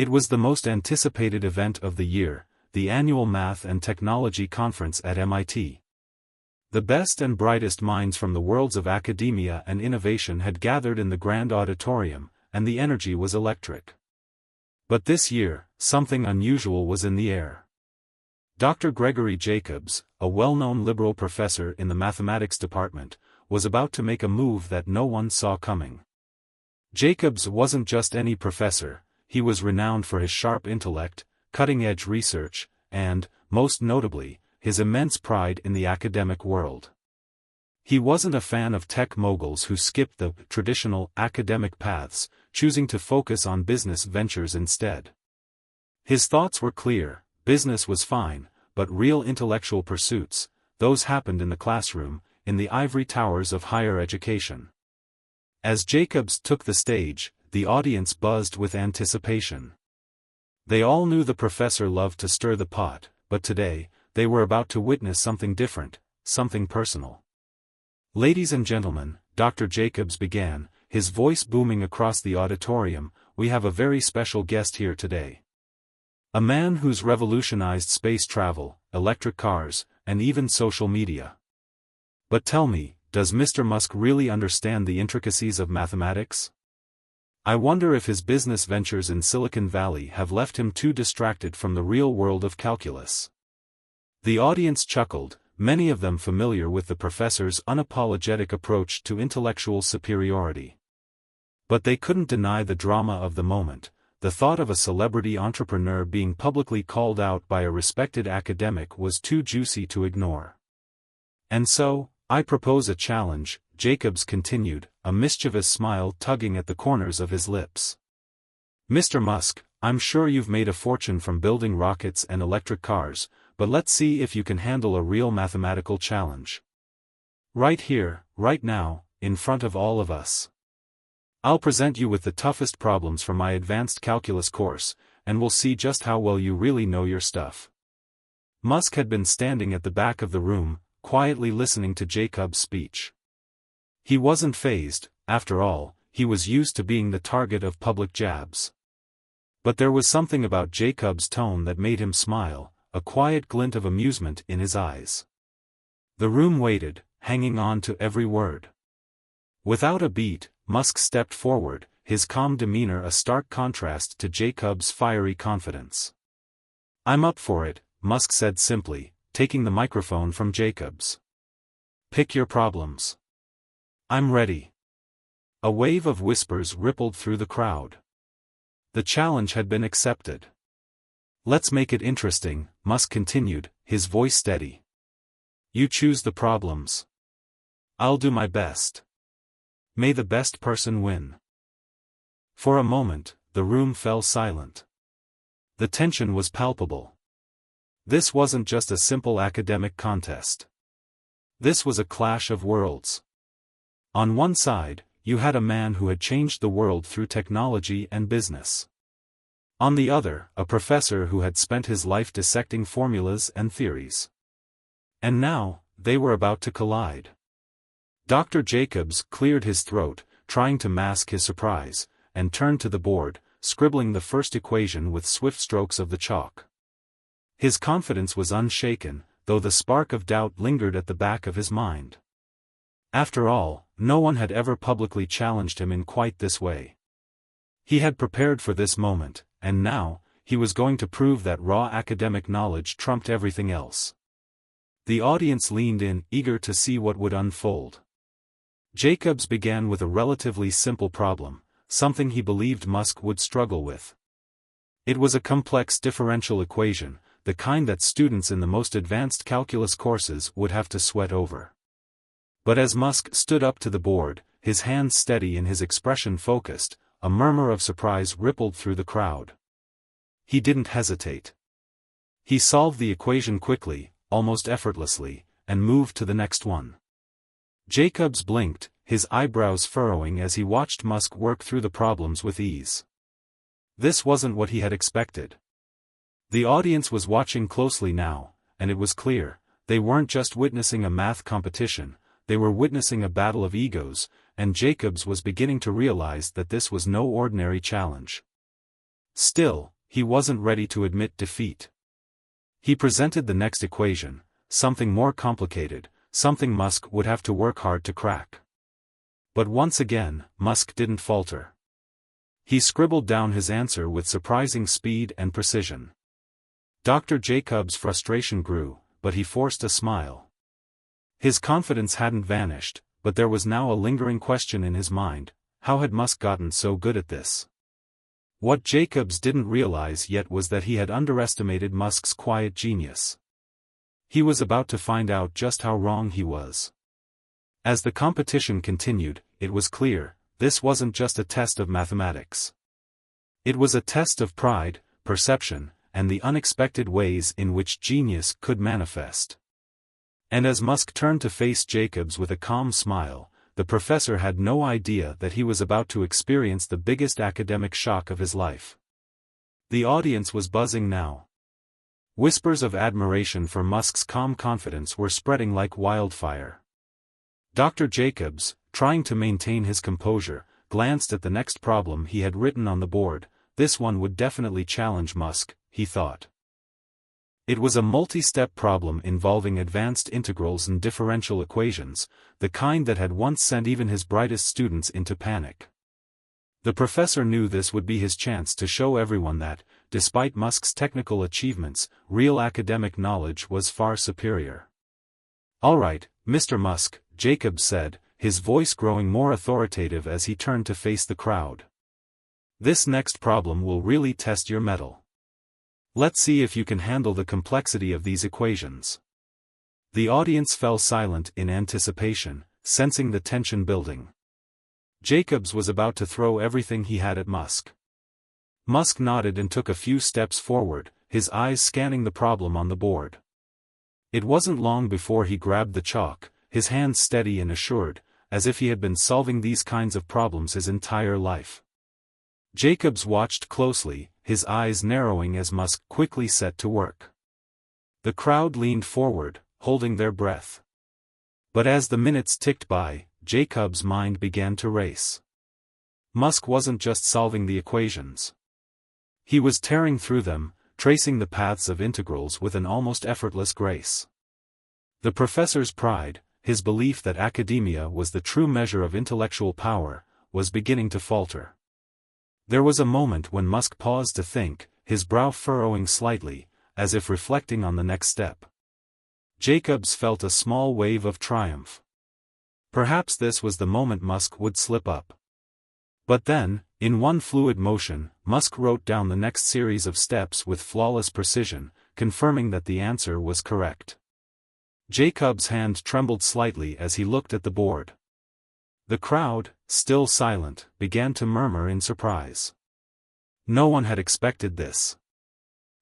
It was the most anticipated event of the year, the annual Math and Technology Conference at MIT. The best and brightest minds from the worlds of academia and innovation had gathered in the grand auditorium, and the energy was electric. But this year, something unusual was in the air. Dr. Gregory Jacobs, a well-known liberal professor in the mathematics department, was about to make a move that no one saw coming. Jacobs wasn't just any professor, he was renowned for his sharp intellect, cutting-edge research, and, most notably, his immense pride in the academic world. He wasn't a fan of tech moguls who skipped the traditional academic paths, choosing to focus on business ventures instead. His thoughts were clear: business was fine, but real intellectual pursuits, those happened in the classroom, in the ivory towers of higher education. As Jacobs took the stage, the audience buzzed with anticipation. They all knew the professor loved to stir the pot, but today, they were about to witness something different, something personal. "Ladies and gentlemen," Dr. Jacobs began, his voice booming across the auditorium, "we have a very special guest here today. A man who's revolutionized space travel, electric cars, and even social media. But tell me, does Mr. Musk really understand the intricacies of mathematics? I wonder if his business ventures in Silicon Valley have left him too distracted from the real world of calculus." The audience chuckled, many of them familiar with the professor's unapologetic approach to intellectual superiority. But they couldn't deny the drama of the moment. The thought of a celebrity entrepreneur being publicly called out by a respected academic was too juicy to ignore. "And so, I propose a challenge," Jacobs continued, a mischievous smile tugging at the corners of his lips. "Mr. Musk, I'm sure you've made a fortune from building rockets and electric cars, but let's see if you can handle a real mathematical challenge. Right here, right now, in front of all of us. I'll present you with the toughest problems from my advanced calculus course, and we'll see just how well you really know your stuff." Musk had been standing at the back of the room, quietly listening to Jacobs' speech. He wasn't fazed; after all, he was used to being the target of public jabs. But there was something about Jacobs' tone that made him smile, a quiet glint of amusement in his eyes. The room waited, hanging on to every word. Without a beat, Musk stepped forward, his calm demeanor a stark contrast to Jacobs' fiery confidence. "I'm up for it," Musk said simply, taking the microphone from Jacobs. "Pick your problems." "I'm ready." A wave of whispers rippled through the crowd. The challenge had been accepted. "Let's make it interesting," Musk continued, his voice steady. "You choose the problems. I'll do my best. May the best person win." For a moment, the room fell silent. The tension was palpable. This wasn't just a simple academic contest. This was a clash of worlds. On one side, you had a man who had changed the world through technology and business. On the other, a professor who had spent his life dissecting formulas and theories. And now, they were about to collide. Dr. Jacobs cleared his throat, trying to mask his surprise, and turned to the board, scribbling the first equation with swift strokes of the chalk. His confidence was unshaken, though the spark of doubt lingered at the back of his mind. After all, no one had ever publicly challenged him in quite this way. He had prepared for this moment, and now, he was going to prove that raw academic knowledge trumped everything else. The audience leaned in, eager to see what would unfold. Jacobs began with a relatively simple problem, something he believed Musk would struggle with. It was a complex differential equation, the kind that students in the most advanced calculus courses would have to sweat over. But as Musk stood up to the board, his hands steady and his expression focused, a murmur of surprise rippled through the crowd. He didn't hesitate. He solved the equation quickly, almost effortlessly, and moved to the next one. Jacobs blinked, his eyebrows furrowing as he watched Musk work through the problems with ease. This wasn't what he had expected. The audience was watching closely now, and it was clear, they weren't just witnessing a math competition, they were witnessing a battle of egos, and Jacobs was beginning to realize that this was no ordinary challenge. Still, he wasn't ready to admit defeat. He presented the next equation, something more complicated, something Musk would have to work hard to crack. But once again, Musk didn't falter. He scribbled down his answer with surprising speed and precision. Dr. Jacobs' frustration grew, but he forced a smile. His confidence hadn't vanished, but there was now a lingering question in his mind: how had Musk gotten so good at this? What Jacobs didn't realize yet was that he had underestimated Musk's quiet genius. He was about to find out just how wrong he was. As the competition continued, it was clear, this wasn't just a test of mathematics. It was a test of pride, perception, and the unexpected ways in which genius could manifest. And as Musk turned to face Jacobs with a calm smile, the professor had no idea that he was about to experience the biggest academic shock of his life. The audience was buzzing now. Whispers of admiration for Musk's calm confidence were spreading like wildfire. Dr. Jacobs, trying to maintain his composure, glanced at the next problem he had written on the board. This one would definitely challenge Musk, he thought. It was a multi-step problem involving advanced integrals and differential equations, the kind that had once sent even his brightest students into panic. The professor knew this would be his chance to show everyone that, despite Musk's technical achievements, real academic knowledge was far superior. "All right, Mr. Musk," Jacobs said, his voice growing more authoritative as he turned to face the crowd. "This next problem will really test your mettle. Let's see if you can handle the complexity of these equations." The audience fell silent in anticipation, sensing the tension building. Jacobs was about to throw everything he had at Musk. Musk nodded and took a few steps forward, his eyes scanning the problem on the board. It wasn't long before he grabbed the chalk, his hands steady and assured, as if he had been solving these kinds of problems his entire life. Jacobs watched closely, his eyes narrowing as Musk quickly set to work. The crowd leaned forward, holding their breath. But as the minutes ticked by, Jacobs' mind began to race. Musk wasn't just solving the equations. He was tearing through them, tracing the paths of integrals with an almost effortless grace. The professor's pride, his belief that academia was the true measure of intellectual power, was beginning to falter. There was a moment when Musk paused to think, his brow furrowing slightly, as if reflecting on the next step. Jacobs felt a small wave of triumph. Perhaps this was the moment Musk would slip up. But then, in one fluid motion, Musk wrote down the next series of steps with flawless precision, confirming that the answer was correct. Jacobs' hand trembled slightly as he looked at the board. The crowd, still silent, began to murmur in surprise. No one had expected this.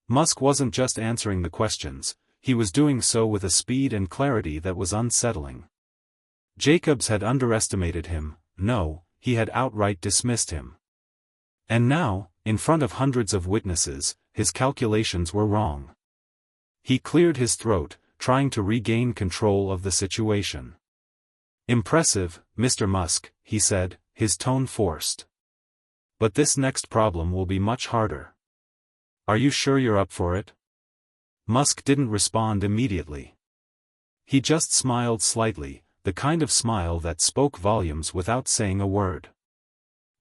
Musk wasn't just answering the questions, he was doing so with a speed and clarity that was unsettling. Jacobs had underestimated him, no, he had outright dismissed him. And now, in front of hundreds of witnesses, his calculations were wrong. He cleared his throat, trying to regain control of the situation. "Impressive, Mr. Musk," he said, his tone forced. "But this next problem will be much harder. Are you sure you're up for it?" Musk didn't respond immediately. He just smiled slightly, the kind of smile that spoke volumes without saying a word.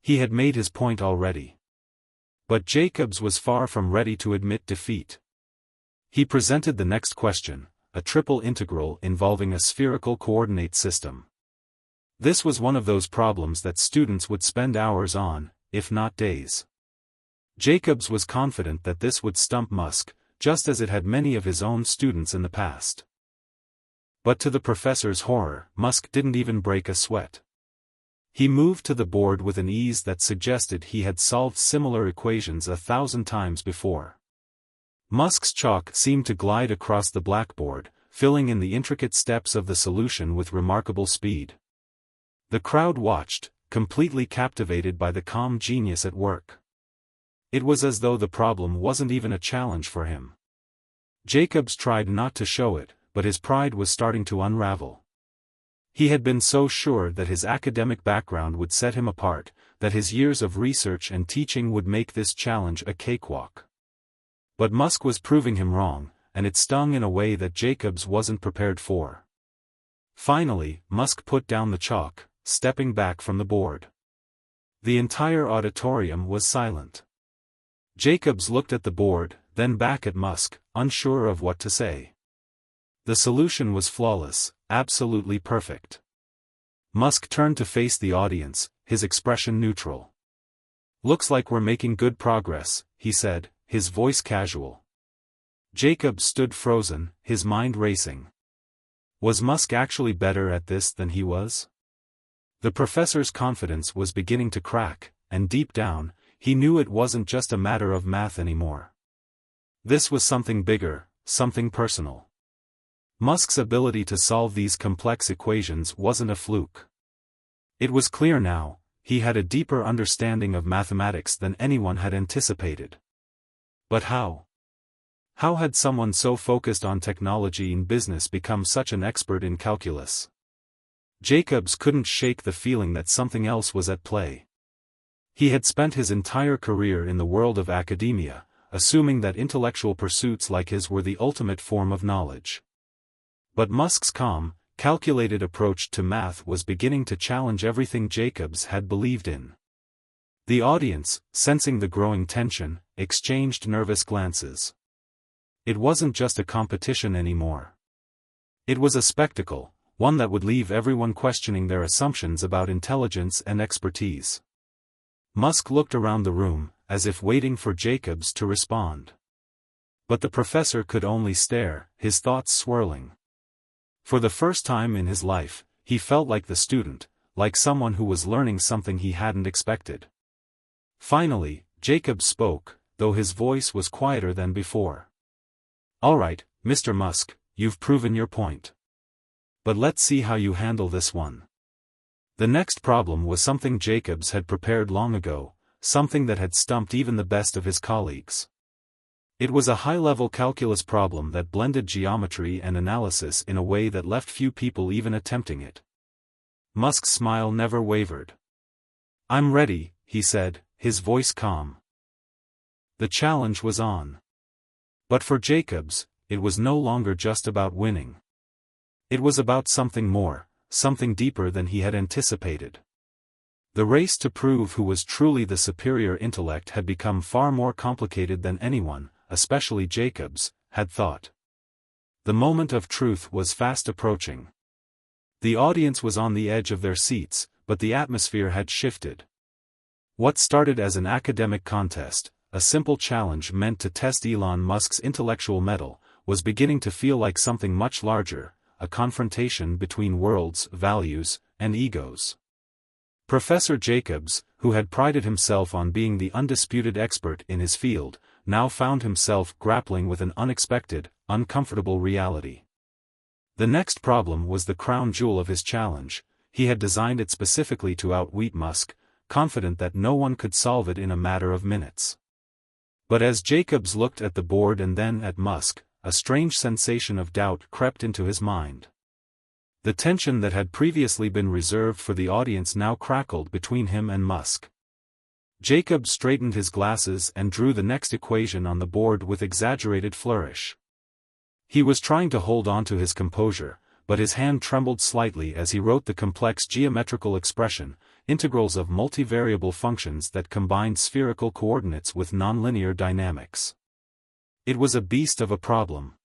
He had made his point already. But Jacobs was far from ready to admit defeat. He presented the next question, a triple integral involving a spherical coordinate system. This was one of those problems that students would spend hours on, if not days. Jacobs was confident that this would stump Musk, just as it had many of his own students in the past. But to the professor's horror, Musk didn't even break a sweat. He moved to the board with an ease that suggested he had solved similar equations 1,000 times before. Musk's chalk seemed to glide across the blackboard, filling in the intricate steps of the solution with remarkable speed. The crowd watched, completely captivated by the calm genius at work. It was as though the problem wasn't even a challenge for him. Jacobs tried not to show it, but his pride was starting to unravel. He had been so sure that his academic background would set him apart, that his years of research and teaching would make this challenge a cakewalk. But Musk was proving him wrong, and it stung in a way that Jacobs wasn't prepared for. Finally, Musk put down the chalk, stepping back from the board. The entire auditorium was silent. Jacobs looked at the board, then back at Musk, unsure of what to say. The solution was flawless, absolutely perfect. Musk turned to face the audience, his expression neutral. "Looks like we're making good progress," he said, his voice casual. Jacobs stood frozen, his mind racing. Was Musk actually better at this than he was? The professor's confidence was beginning to crack, and deep down, he knew it wasn't just a matter of math anymore. This was something bigger, something personal. Musk's ability to solve these complex equations wasn't a fluke. It was clear now, he had a deeper understanding of mathematics than anyone had anticipated. But how? How had someone so focused on technology in business become such an expert in calculus? Jacobs couldn't shake the feeling that something else was at play. He had spent his entire career in the world of academia, assuming that intellectual pursuits like his were the ultimate form of knowledge. But Musk's calm, calculated approach to math was beginning to challenge everything Jacobs had believed in. The audience, sensing the growing tension, exchanged nervous glances. It wasn't just a competition anymore. It was a spectacle, one that would leave everyone questioning their assumptions about intelligence and expertise. Musk looked around the room, as if waiting for Jacobs to respond. But the professor could only stare, his thoughts swirling. For the first time in his life, he felt like the student, like someone who was learning something he hadn't expected. Finally, Jacobs spoke, though his voice was quieter than before. "All right, Mr. Musk, you've proven your point. But let's see how you handle this one." The next problem was something Jacobs had prepared long ago, something that had stumped even the best of his colleagues. It was a high-level calculus problem that blended geometry and analysis in a way that left few people even attempting it. Musk's smile never wavered. "I'm ready," he said, his voice calm. The challenge was on. But for Jacobs, it was no longer just about winning. It was about something more, something deeper than he had anticipated. The race to prove who was truly the superior intellect had become far more complicated than anyone, especially Jacobs, had thought. The moment of truth was fast approaching. The audience was on the edge of their seats, but the atmosphere had shifted. What started as an academic contest, a simple challenge meant to test Elon Musk's intellectual mettle, was beginning to feel like something much larger, a confrontation between worlds, values, and egos. Professor Jacobs, who had prided himself on being the undisputed expert in his field, now found himself grappling with an unexpected, uncomfortable reality. The next problem was the crown jewel of his challenge. He had designed it specifically to outwit Musk, confident that no one could solve it in a matter of minutes. But as Jacobs looked at the board and then at Musk, a strange sensation of doubt crept into his mind. The tension that had previously been reserved for the audience now crackled between him and Musk. Jacobs straightened his glasses and drew the next equation on the board with exaggerated flourish. He was trying to hold on to his composure, but his hand trembled slightly as he wrote the complex geometrical expression, integrals of multivariable functions that combined spherical coordinates with nonlinear dynamics. It was a beast of a problem.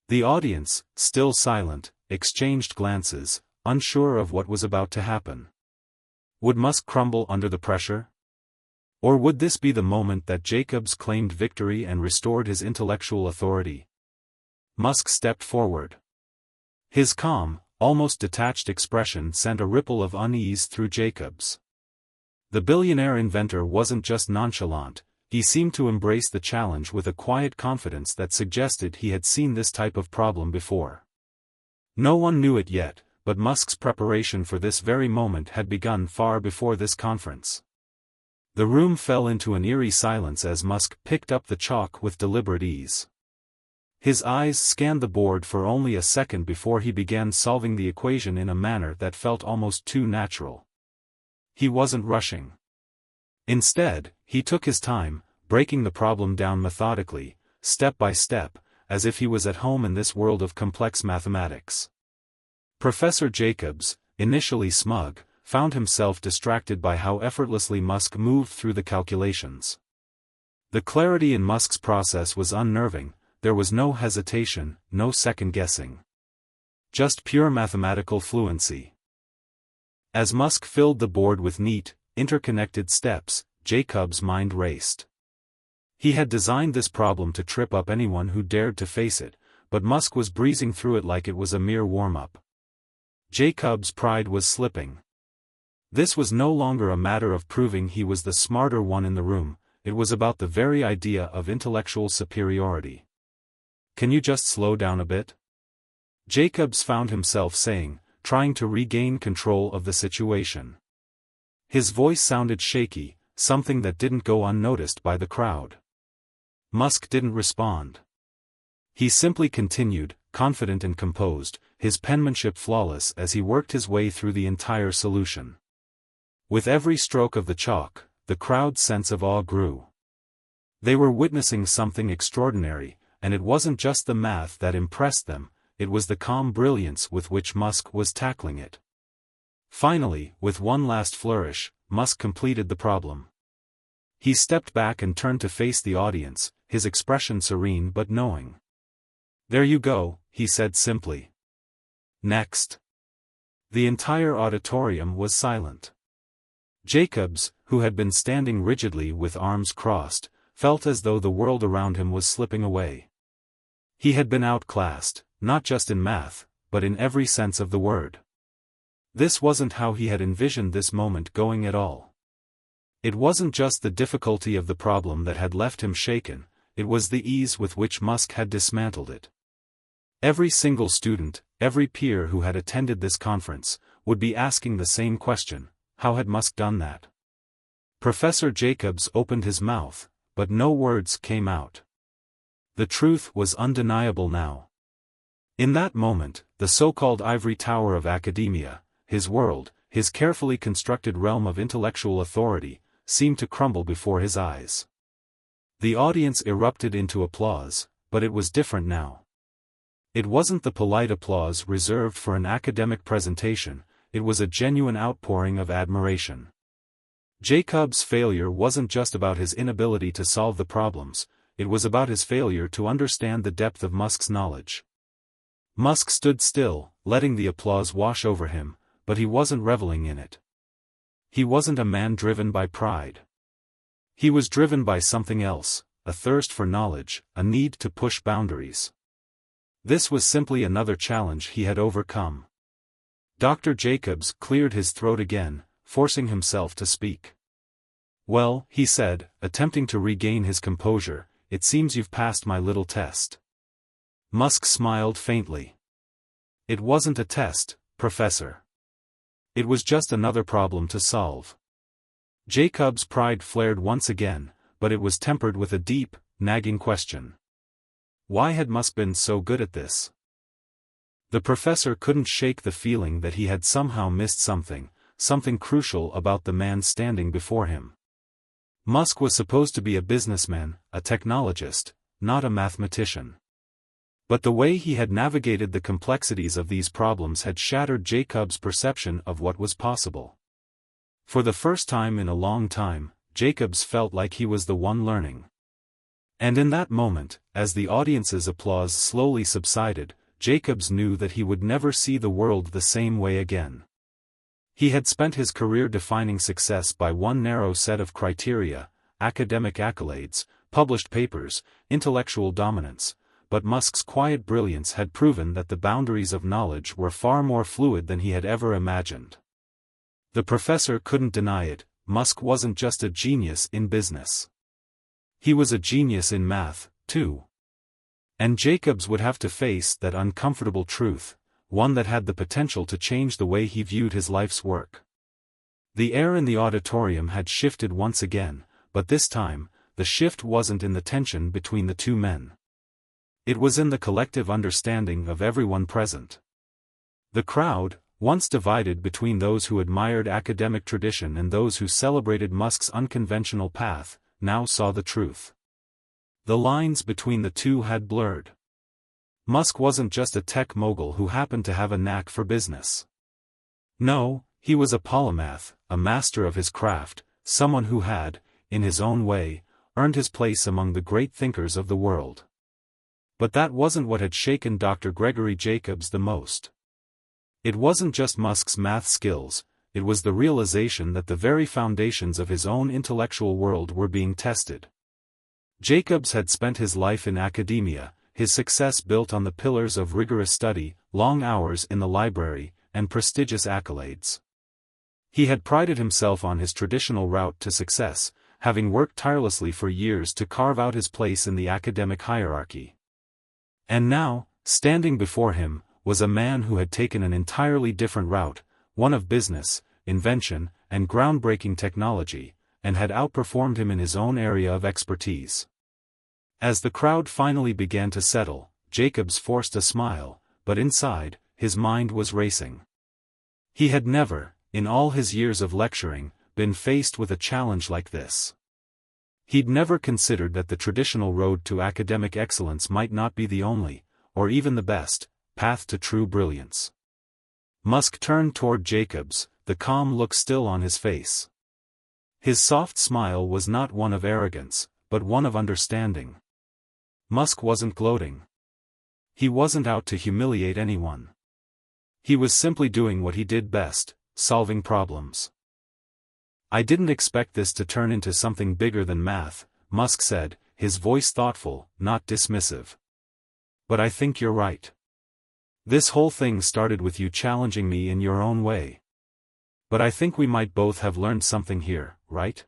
The audience, still silent, exchanged glances, unsure of what was about to happen. Would Musk crumble under the pressure? Or would this be the moment that Jacobs claimed victory and restored his intellectual authority? Musk stepped forward. His calm, almost detached expression sent a ripple of unease through Jacobs. The billionaire inventor wasn't just nonchalant, he seemed to embrace the challenge with a quiet confidence that suggested he had seen this type of problem before. No one knew it yet, but Musk's preparation for this very moment had begun far before this conference. The room fell into an eerie silence as Musk picked up the chalk with deliberate ease. His eyes scanned the board for only a second before he began solving the equation in a manner that felt almost too natural. He wasn't rushing. Instead, he took his time, breaking the problem down methodically, step by step, as if he was at home in this world of complex mathematics. Professor Jacobs, initially smug, found himself distracted by how effortlessly Musk moved through the calculations. The clarity in Musk's process was unnerving. There was no hesitation, no second-guessing. Just pure mathematical fluency. As Musk filled the board with neat, interconnected steps, Jacobs' mind raced. He had designed this problem to trip up anyone who dared to face it, but Musk was breezing through it like it was a mere warm-up. Jacobs' pride was slipping. This was no longer a matter of proving he was the smarter one in the room, it was about the very idea of intellectual superiority. "Can you just slow down a bit?" Jacobs found himself saying, trying to regain control of the situation. His voice sounded shaky, something that didn't go unnoticed by the crowd. Musk didn't respond. He simply continued, confident and composed, his penmanship flawless as he worked his way through the entire solution. With every stroke of the chalk, the crowd's sense of awe grew. They were witnessing something extraordinary, and it wasn't just the math that impressed them, it was the calm brilliance with which Musk was tackling it. Finally, with one last flourish, Musk completed the problem. He stepped back and turned to face the audience, his expression serene but knowing. "There you go," he said simply. "Next." The entire auditorium was silent. Jacobs, who had been standing rigidly with arms crossed, felt as though the world around him was slipping away. He had been outclassed, not just in math, but in every sense of the word. This wasn't how he had envisioned this moment going at all. It wasn't just the difficulty of the problem that had left him shaken, it was the ease with which Musk had dismantled it. Every single student, every peer who had attended this conference, would be asking the same question: how had Musk done that? Professor Jacobs opened his mouth, but no words came out. The truth was undeniable now. In that moment, the so-called ivory tower of academia, his world, his carefully constructed realm of intellectual authority, seemed to crumble before his eyes. The audience erupted into applause, but it was different now. It wasn't the polite applause reserved for an academic presentation, it was a genuine outpouring of admiration. Jacobs' failure wasn't just about his inability to solve the problems, it was about his failure to understand the depth of Musk's knowledge. Musk stood still, letting the applause wash over him, but he wasn't reveling in it. He wasn't a man driven by pride. He was driven by something else, a thirst for knowledge, a need to push boundaries. This was simply another challenge he had overcome. Dr. Jacobs cleared his throat again, forcing himself to speak. "Well," he said, attempting to regain his composure, "it seems you've passed my little test." Musk smiled faintly. "It wasn't a test, Professor. It was just another problem to solve." Jacobs' pride flared once again, but it was tempered with a deep, nagging question. Why had Musk been so good at this? The professor couldn't shake the feeling that he had somehow missed something crucial about the man standing before him. Musk was supposed to be a businessman, a technologist, not a mathematician. But the way he had navigated the complexities of these problems had shattered Jacobs' perception of what was possible. For the first time in a long time, Jacobs felt like he was the one learning. And in that moment, as the audience's applause slowly subsided, Jacobs knew that he would never see the world the same way again. He had spent his career defining success by one narrow set of criteria: academic accolades, published papers, intellectual dominance, but Musk's quiet brilliance had proven that the boundaries of knowledge were far more fluid than he had ever imagined. The professor couldn't deny it, Musk wasn't just a genius in business. He was a genius in math, too. And Jacobs would have to face that uncomfortable truth, one that had the potential to change the way he viewed his life's work. The air in the auditorium had shifted once again, but this time, the shift wasn't in the tension between the two men. It was in the collective understanding of everyone present. The crowd, once divided between those who admired academic tradition and those who celebrated Musk's unconventional path, now saw the truth. The lines between the two had blurred. Musk wasn't just a tech mogul who happened to have a knack for business. No, he was a polymath, a master of his craft, someone who had, in his own way, earned his place among the great thinkers of the world. But that wasn't what had shaken Dr. Gregory Jacobs the most. It wasn't just Musk's math skills, it was the realization that the very foundations of his own intellectual world were being tested. Jacobs had spent his life in academia, his success built on the pillars of rigorous study, long hours in the library, and prestigious accolades. He had prided himself on his traditional route to success, having worked tirelessly for years to carve out his place in the academic hierarchy. And now, standing before him, was a man who had taken an entirely different route, one of business, invention, and groundbreaking technology, and had outperformed him in his own area of expertise. As the crowd finally began to settle, Jacobs forced a smile, but inside, his mind was racing. He had never, in all his years of lecturing, been faced with a challenge like this. He'd never considered that the traditional road to academic excellence might not be the only, or even the best, path to true brilliance. Musk turned toward Jacobs, the calm look still on his face. His soft smile was not one of arrogance, but one of understanding. Musk wasn't gloating. He wasn't out to humiliate anyone. He was simply doing what he did best, solving problems. "I didn't expect this to turn into something bigger than math," Musk said, his voice thoughtful, not dismissive. "But I think you're right. This whole thing started with you challenging me in your own way. But I think we might both have learned something here, right?"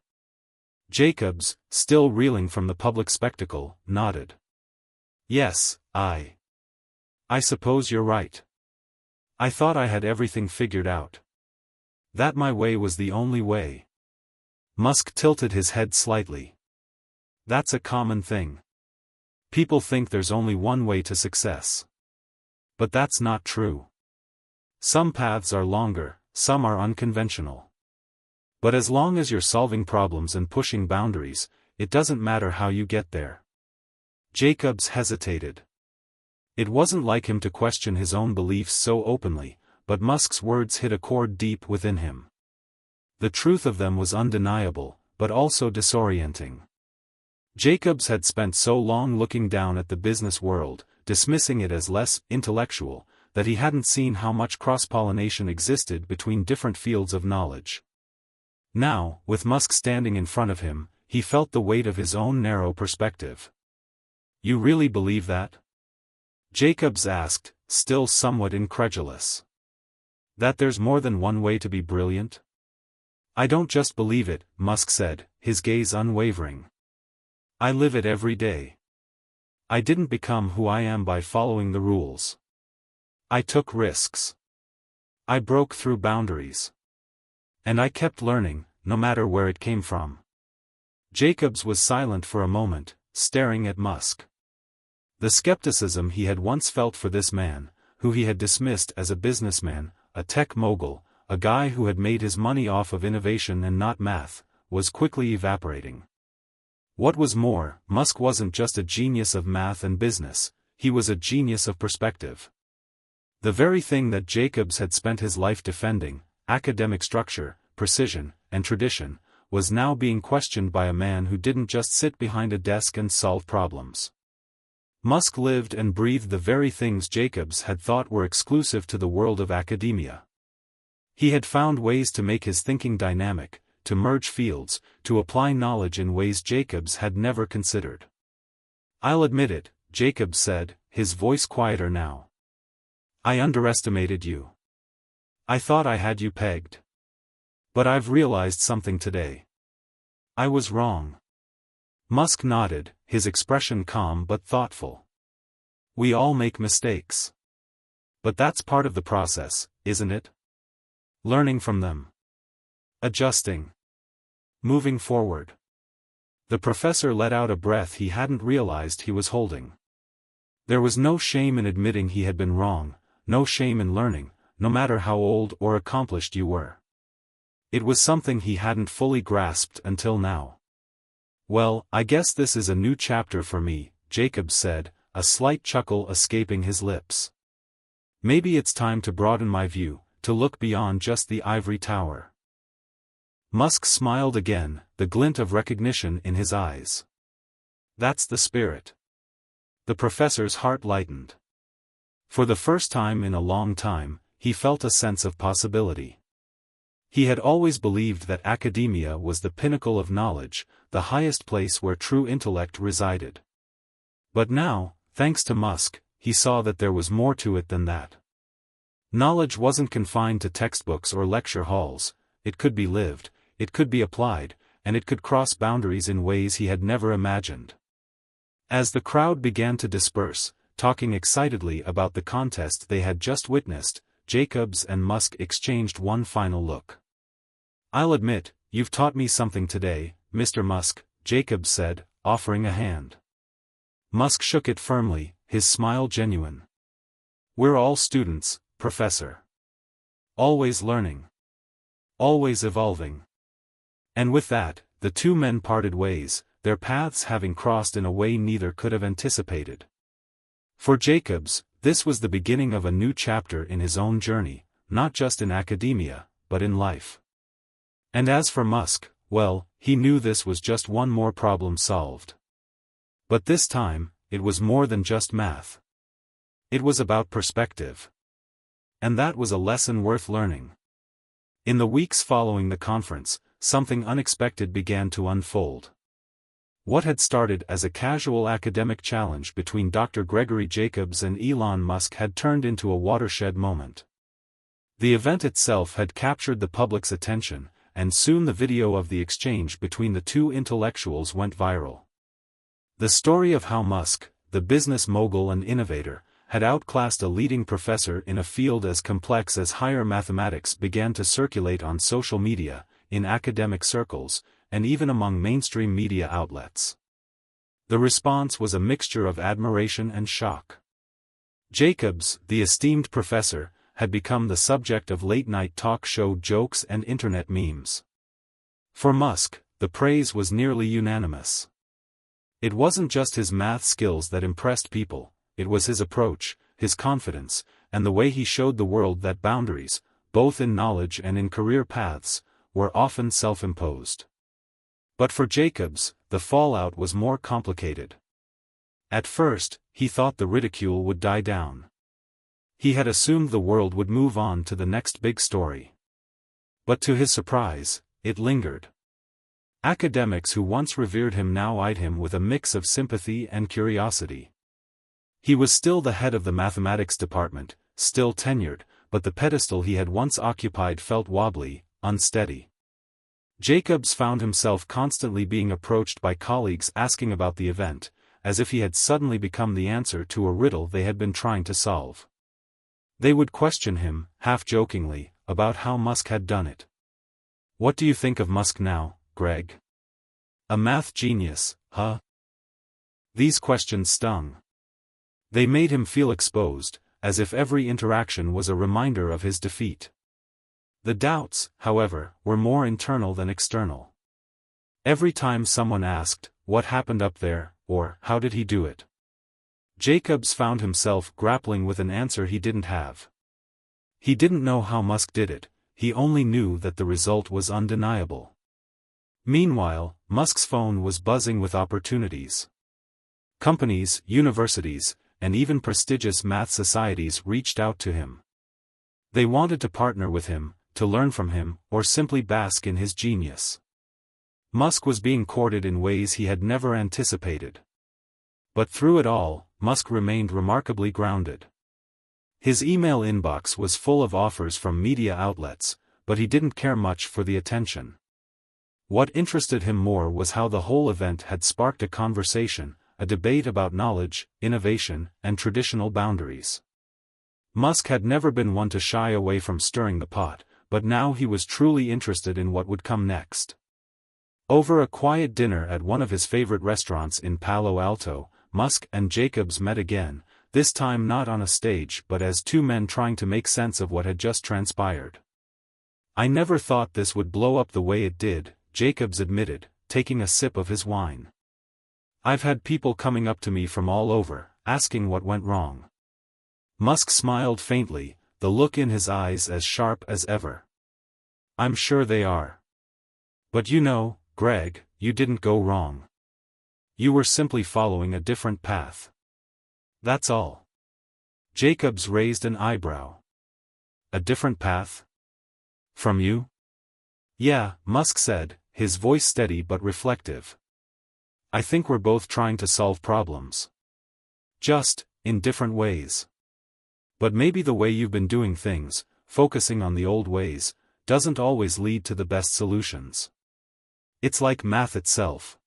Jacobs, still reeling from the public spectacle, nodded. "Yes, I suppose you're right. I thought I had everything figured out. That my way was the only way." Musk tilted his head slightly. "That's a common thing. People think there's only one way to success. But that's not true. Some paths are longer, some are unconventional. But as long as you're solving problems and pushing boundaries, it doesn't matter how you get there." Jacobs hesitated. It wasn't like him to question his own beliefs so openly, but Musk's words hit a chord deep within him. The truth of them was undeniable, but also disorienting. Jacobs had spent so long looking down at the business world, dismissing it as less intellectual, that he hadn't seen how much cross-pollination existed between different fields of knowledge. Now, with Musk standing in front of him, he felt the weight of his own narrow perspective. "You really believe that?" Jacobs asked, still somewhat incredulous. "That there's more than one way to be brilliant?" "I don't just believe it," Musk said, his gaze unwavering. "I live it every day. I didn't become who I am by following the rules. I took risks. I broke through boundaries. And I kept learning, no matter where it came from." Jacobs was silent for a moment, staring at Musk. The skepticism he had once felt for this man, who he had dismissed as a businessman, a tech mogul, a guy who had made his money off of innovation and not math, was quickly evaporating. What was more, Musk wasn't just a genius of math and business, he was a genius of perspective. The very thing that Jacobs had spent his life defending, academic structure, precision, and tradition, was now being questioned by a man who didn't just sit behind a desk and solve problems. Musk lived and breathed the very things Jacobs had thought were exclusive to the world of academia. He had found ways to make his thinking dynamic, to merge fields, to apply knowledge in ways Jacobs had never considered. "I'll admit it," Jacobs said, his voice quieter now. "I underestimated you. I thought I had you pegged. But I've realized something today. I was wrong." Musk nodded, his expression calm but thoughtful. "We all make mistakes. But that's part of the process, isn't it? Learning from them. Adjusting. Moving forward." The professor let out a breath he hadn't realized he was holding. There was no shame in admitting he had been wrong, no shame in learning, no matter how old or accomplished you were. It was something he hadn't fully grasped until now. "Well, I guess this is a new chapter for me," Jacob said, a slight chuckle escaping his lips. "Maybe it's time to broaden my view, to look beyond just the ivory tower." Musk smiled again, the glint of recognition in his eyes. "That's the spirit." The professor's heart lightened. For the first time in a long time, he felt a sense of possibility. He had always believed that academia was the pinnacle of knowledge, the highest place where true intellect resided. But now, thanks to Musk, he saw that there was more to it than that. Knowledge wasn't confined to textbooks or lecture halls, it could be lived, it could be applied, and it could cross boundaries in ways he had never imagined. As the crowd began to disperse, talking excitedly about the contest they had just witnessed, Jacobs and Musk exchanged one final look. "I'll admit, you've taught me something today, Mr. Musk," Jacobs said, offering a hand. Musk shook it firmly, his smile genuine. "We're all students, Professor. Always learning. Always evolving." And with that, the two men parted ways, their paths having crossed in a way neither could have anticipated. For Jacobs, this was the beginning of a new chapter in his own journey, not just in academia, but in life. And as for Musk, well, he knew this was just one more problem solved. But this time, it was more than just math. It was about perspective. And that was a lesson worth learning. In the weeks following the conference, something unexpected began to unfold. What had started as a casual academic challenge between Dr. Gregory Jacobs and Elon Musk had turned into a watershed moment. The event itself had captured the public's attention, and soon the video of the exchange between the two intellectuals went viral. The story of how Musk, the business mogul and innovator, had outclassed a leading professor in a field as complex as higher mathematics began to circulate on social media, in academic circles, and even among mainstream media outlets. The response was a mixture of admiration and shock. Jacobs, the esteemed professor, had become the subject of late-night talk show jokes and internet memes. For Musk, the praise was nearly unanimous. It wasn't just his math skills that impressed people, it was his approach, his confidence, and the way he showed the world that boundaries, both in knowledge and in career paths, were often self-imposed. But for Jacobs, the fallout was more complicated. At first, he thought the ridicule would die down. He had assumed the world would move on to the next big story. But to his surprise, it lingered. Academics who once revered him now eyed him with a mix of sympathy and curiosity. He was still the head of the mathematics department, still tenured, but the pedestal he had once occupied felt wobbly, unsteady. Jacobs found himself constantly being approached by colleagues asking about the event, as if he had suddenly become the answer to a riddle they had been trying to solve. They would question him, half-jokingly, about how Musk had done it. "What do you think of Musk now, Greg? A math genius, huh?" These questions stung. They made him feel exposed, as if every interaction was a reminder of his defeat. The doubts, however, were more internal than external. Every time someone asked, "What happened up there?" or "How did he do it?" Jacobs found himself grappling with an answer he didn't have. He didn't know how Musk did it, he only knew that the result was undeniable. Meanwhile, Musk's phone was buzzing with opportunities. Companies, universities, and even prestigious math societies reached out to him. They wanted to partner with him, to learn from him, or simply bask in his genius. Musk was being courted in ways he had never anticipated. But through it all, Musk remained remarkably grounded. His email inbox was full of offers from media outlets, but he didn't care much for the attention. What interested him more was how the whole event had sparked a conversation, a debate about knowledge, innovation, and traditional boundaries. Musk had never been one to shy away from stirring the pot, but now he was truly interested in what would come next. Over a quiet dinner at one of his favorite restaurants in Palo Alto, Musk and Jacobs met again, this time not on a stage but as two men trying to make sense of what had just transpired. "I never thought this would blow up the way it did," Jacobs admitted, taking a sip of his wine. "I've had people coming up to me from all over, asking what went wrong." Musk smiled faintly, the look in his eyes as sharp as ever. "I'm sure they are. But you know, Greg, you didn't go wrong. You were simply following a different path. That's all." Jacobs raised an eyebrow. "A different path? From you?" "Yeah," Musk said, his voice steady but reflective. "I think we're both trying to solve problems. Just, in different ways. But maybe the way you've been doing things, focusing on the old ways, doesn't always lead to the best solutions. It's like math itself.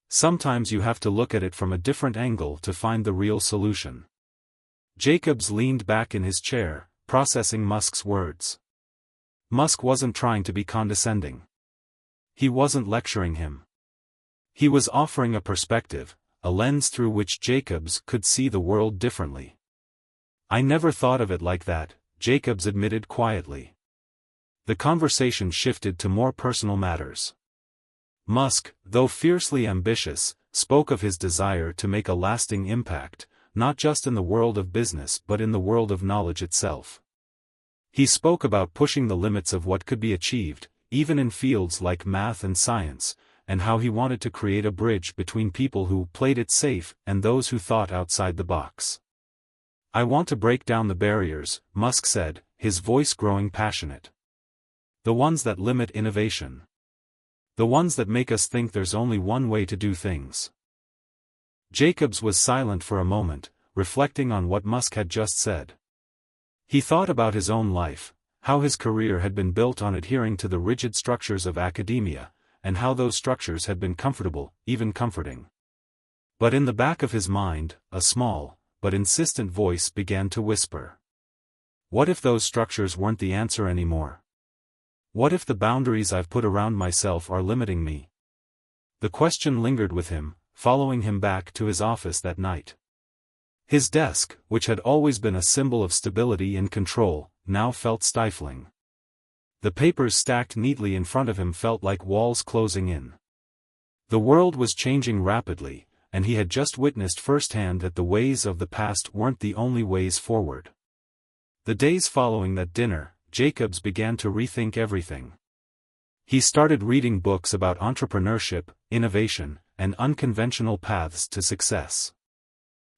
Sometimes you have to look at it from a different angle to find the real solution." Jacobs leaned back in his chair, processing Musk's words. Musk wasn't trying to be condescending. He wasn't lecturing him. He was offering a perspective, a lens through which Jacobs could see the world differently. "I never thought of it like that," Jacobs admitted quietly. The conversation shifted to more personal matters. Musk, though fiercely ambitious, spoke of his desire to make a lasting impact, not just in the world of business but in the world of knowledge itself. He spoke about pushing the limits of what could be achieved, even in fields like math and science, and how he wanted to create a bridge between people who played it safe and those who thought outside the box. "I want to break down the barriers," Musk said, his voice growing passionate. "The ones that limit innovation. The ones that make us think there's only one way to do things." Jacobs was silent for a moment, reflecting on what Musk had just said. He thought about his own life, how his career had been built on adhering to the rigid structures of academia, and how those structures had been comfortable, even comforting. But in the back of his mind, a small, but insistent voice began to whisper. What if those structures weren't the answer anymore? What if the boundaries I've put around myself are limiting me? The question lingered with him, following him back to his office that night. His desk, which had always been a symbol of stability and control, now felt stifling. The papers stacked neatly in front of him felt like walls closing in. The world was changing rapidly, and he had just witnessed firsthand that the ways of the past weren't the only ways forward. The days following that dinner, Jacobs began to rethink everything. He started reading books about entrepreneurship, innovation, and unconventional paths to success.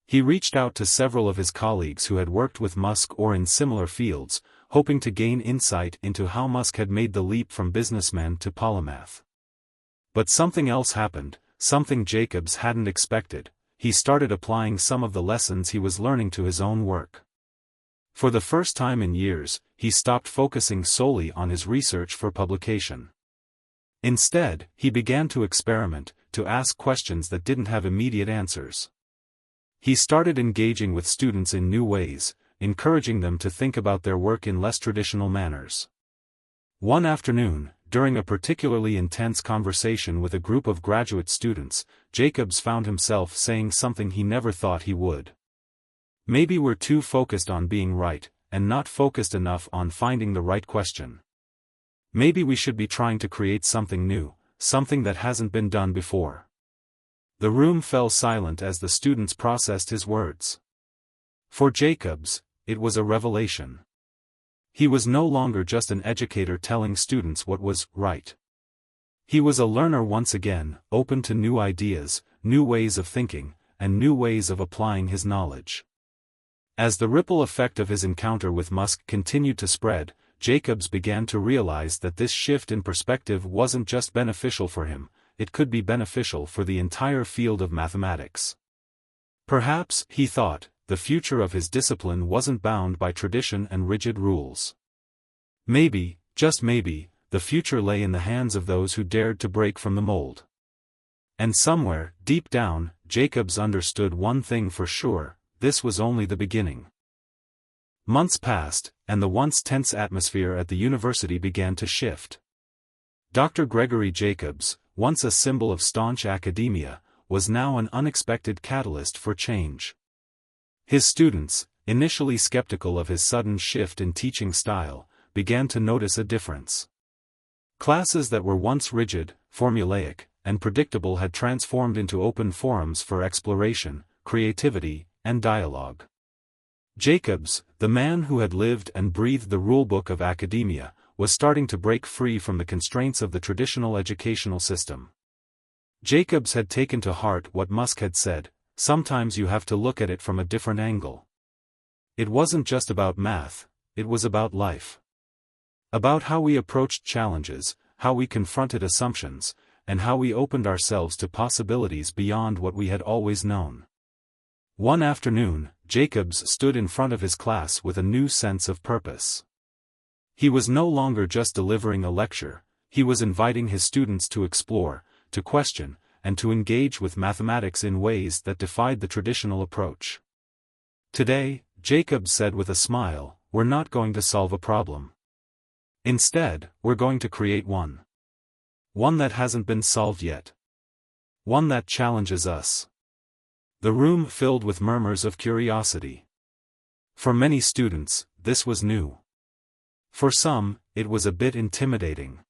He reached out to several of his colleagues who had worked with Musk or in similar fields, hoping to gain insight into how Musk had made the leap from businessman to polymath. But something else happened, something Jacobs hadn't expected. He started applying some of the lessons he was learning to his own work. For the first time in years, he stopped focusing solely on his research for publication. Instead, he began to experiment, to ask questions that didn't have immediate answers. He started engaging with students in new ways, encouraging them to think about their work in less traditional manners. One afternoon, during a particularly intense conversation with a group of graduate students, Jacobs found himself saying something he never thought he would. Maybe we're too focused on being right, and not focused enough on finding the right question. Maybe we should be trying to create something new, something that hasn't been done before. The room fell silent as the students processed his words. For Jacobs, it was a revelation. He was no longer just an educator telling students what was right. He was a learner once again, open to new ideas, new ways of thinking, and new ways of applying his knowledge. As the ripple effect of his encounter with Musk continued to spread, Jacobs began to realize that this shift in perspective wasn't just beneficial for him, it could be beneficial for the entire field of mathematics. Perhaps, he thought, the future of his discipline wasn't bound by tradition and rigid rules. Maybe, just maybe, the future lay in the hands of those who dared to break from the mold. And somewhere, deep down, Jacobs understood one thing for sure: this was only the beginning. Months passed, and the once tense atmosphere at the university began to shift. Dr. Gregory Jacobs, once a symbol of staunch academia, was now an unexpected catalyst for change. His students, initially skeptical of his sudden shift in teaching style, began to notice a difference. Classes that were once rigid, formulaic, and predictable had transformed into open forums for exploration, creativity, and dialogue. Jacobs, the man who had lived and breathed the rulebook of academia, was starting to break free from the constraints of the traditional educational system. Jacobs had taken to heart what Musk had said: sometimes you have to look at it from a different angle. It wasn't just about math, it was about life. About how we approached challenges, how we confronted assumptions, and how we opened ourselves to possibilities beyond what we had always known. One afternoon, Jacobs stood in front of his class with a new sense of purpose. He was no longer just delivering a lecture, he was inviting his students to explore, to question, and to engage with mathematics in ways that defied the traditional approach. Today, Jacobs said with a smile, we're not going to solve a problem. Instead, we're going to create one. One that hasn't been solved yet. One that challenges us. The room filled with murmurs of curiosity. For many students, this was new. For some, it was a bit intimidating.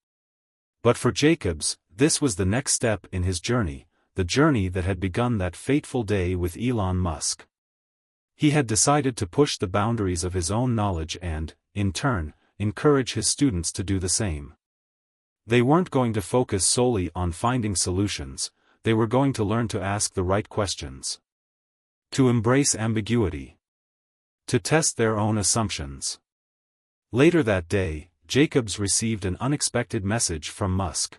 But for Jacobs, this was the next step in his journey, the journey that had begun that fateful day with Elon Musk. He had decided to push the boundaries of his own knowledge and, in turn, encourage his students to do the same. They weren't going to focus solely on finding solutions, they were going to learn to ask the right questions. To embrace ambiguity. To test their own assumptions. Later that day, Jacobs received an unexpected message from Musk.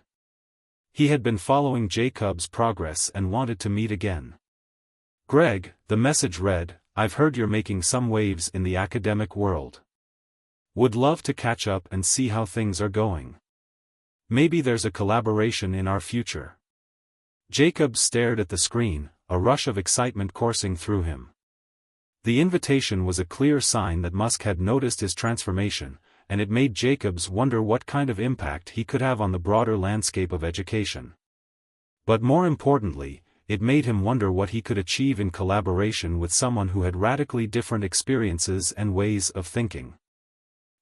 He had been following Jacobs' progress and wanted to meet again. Greg, the message read, I've heard you're making some waves in the academic world. Would love to catch up and see how things are going. Maybe there's a collaboration in our future. Jacobs stared at the screen, a rush of excitement coursing through him. The invitation was a clear sign that Musk had noticed his transformation, and it made Jacobs wonder what kind of impact he could have on the broader landscape of education. But more importantly, it made him wonder what he could achieve in collaboration with someone who had radically different experiences and ways of thinking.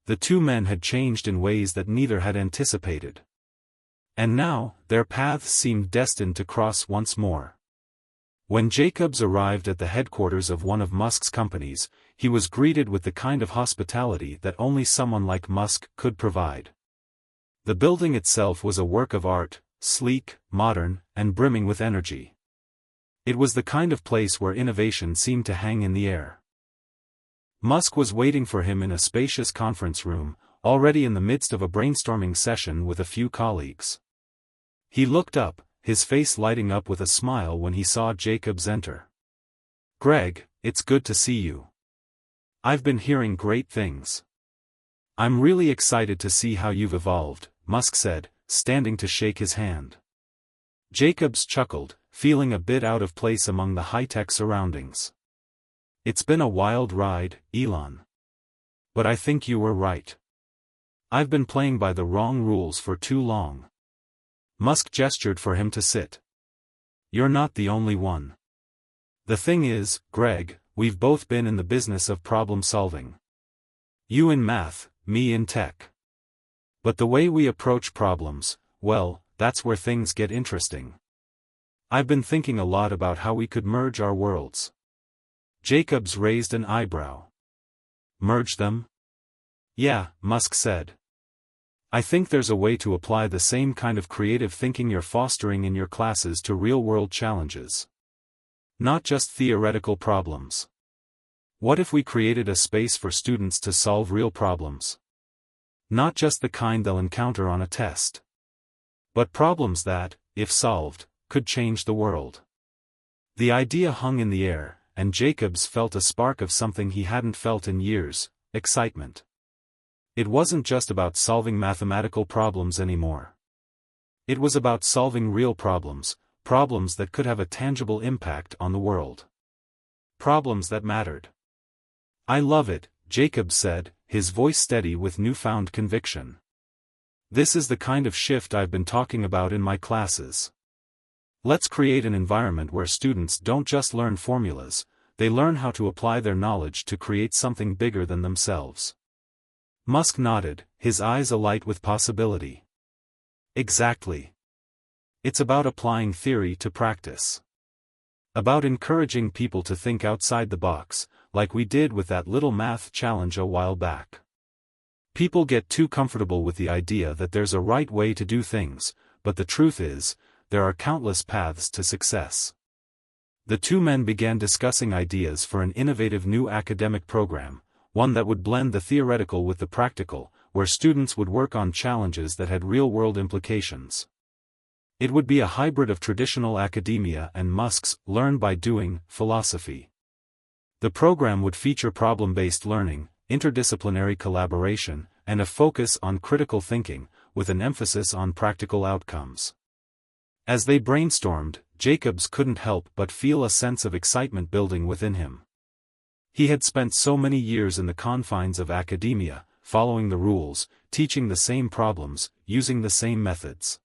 The two men had changed in ways that neither had anticipated. And now, their paths seemed destined to cross once more. When Jacobs arrived at the headquarters of one of Musk's companies, he was greeted with the kind of hospitality that only someone like Musk could provide. The building itself was a work of art, sleek, modern, and brimming with energy. It was the kind of place where innovation seemed to hang in the air. Musk was waiting for him in a spacious conference room, already in the midst of a brainstorming session with a few colleagues. He looked up, his face lighting up with a smile when he saw Jacobs enter. Greg, it's good to see you. I've been hearing great things. I'm really excited to see how you've evolved, Musk said, standing to shake his hand. Jacobs chuckled, feeling a bit out of place among the high-tech surroundings. It's been a wild ride, Elon. But I think you were right. I've been playing by the wrong rules for too long. Musk gestured for him to sit. You're not the only one. The thing is, Greg, we've both been in the business of problem solving. You in math, me in tech. But the way we approach problems, well, that's where things get interesting. I've been thinking a lot about how we could merge our worlds. Jacobs raised an eyebrow. Merge them? Yeah, Musk said. I think there's a way to apply the same kind of creative thinking you're fostering in your classes to real-world challenges. Not just theoretical problems. What if we created a space for students to solve real problems? Not just the kind they'll encounter on a test. But problems that, if solved, could change the world. The idea hung in the air, and Jacobs felt a spark of something he hadn't felt in years: excitement. It wasn't just about solving mathematical problems anymore. It was about solving real problems, problems that could have a tangible impact on the world. Problems that mattered. I love it, Jacobs said, his voice steady with newfound conviction. This is the kind of shift I've been talking about in my classes. Let's create an environment where students don't just learn formulas, they learn how to apply their knowledge to create something bigger than themselves. Musk nodded, his eyes alight with possibility. Exactly. It's about applying theory to practice. About encouraging people to think outside the box, like we did with that little math challenge a while back. People get too comfortable with the idea that there's a right way to do things, but the truth is, there are countless paths to success. The two men began discussing ideas for an innovative new academic program, one that would blend the theoretical with the practical, where students would work on challenges that had real-world implications. It would be a hybrid of traditional academia and Musk's learn-by-doing philosophy. The program would feature problem-based learning, interdisciplinary collaboration, and a focus on critical thinking, with an emphasis on practical outcomes. As they brainstormed, Jacobs couldn't help but feel a sense of excitement building within him. He had spent so many years in the confines of academia, following the rules, teaching the same problems, using the same methods.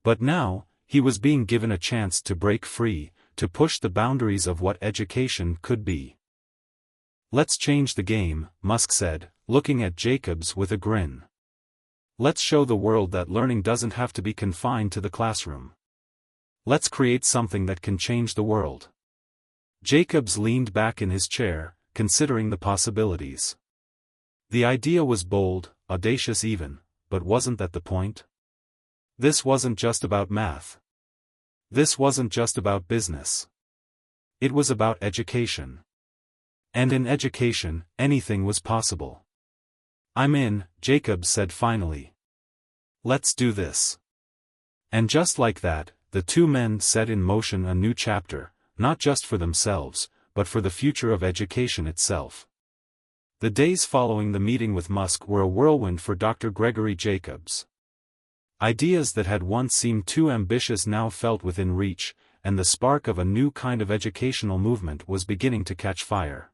But now, he was being given a chance to break free, to push the boundaries of what education could be. "Let's change the game," Musk said, looking at Jacobs with a grin. "Let's show the world that learning doesn't have to be confined to the classroom. Let's create something that can change the world." Jacobs leaned back in his chair, considering the possibilities. The idea was bold, audacious even, but wasn't that the point? This wasn't just about math. This wasn't just about business. It was about education. And in education, anything was possible. "I'm in," Jacobs said finally. "Let's do this." And just like that, the two men set in motion a new chapter, not just for themselves, but for the future of education itself. The days following the meeting with Musk were a whirlwind for Dr. Gregory Jacobs. Ideas that had once seemed too ambitious now felt within reach, and the spark of a new kind of educational movement was beginning to catch fire.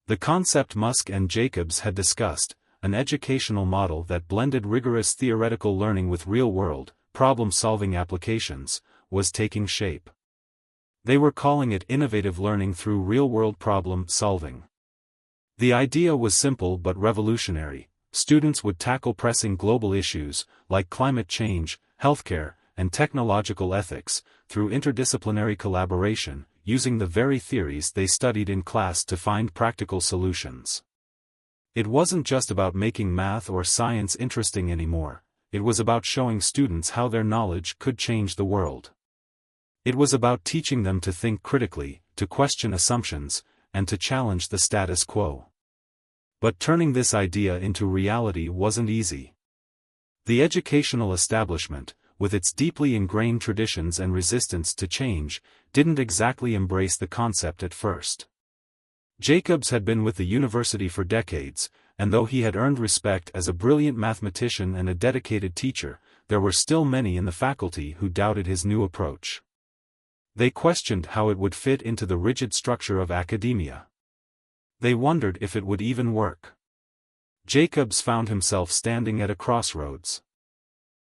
The concept Musk and Jacobs had discussed, an educational model that blended rigorous theoretical learning with real-world, problem-solving applications, was taking shape. They were calling it innovative learning through real-world problem-solving. The idea was simple but revolutionary. Students would tackle pressing global issues, like climate change, healthcare, and technological ethics, through interdisciplinary collaboration, using the very theories they studied in class to find practical solutions. It wasn't just about making math or science interesting anymore, it was about showing students how their knowledge could change the world. It was about teaching them to think critically, to question assumptions, and to challenge the status quo. But turning this idea into reality wasn't easy. The educational establishment, with its deeply ingrained traditions and resistance to change, didn't exactly embrace the concept at first. Jacobs had been with the university for decades, and though he had earned respect as a brilliant mathematician and a dedicated teacher, there were still many in the faculty who doubted his new approach. They questioned how it would fit into the rigid structure of academia. They wondered if it would even work. Jacobs found himself standing at a crossroads.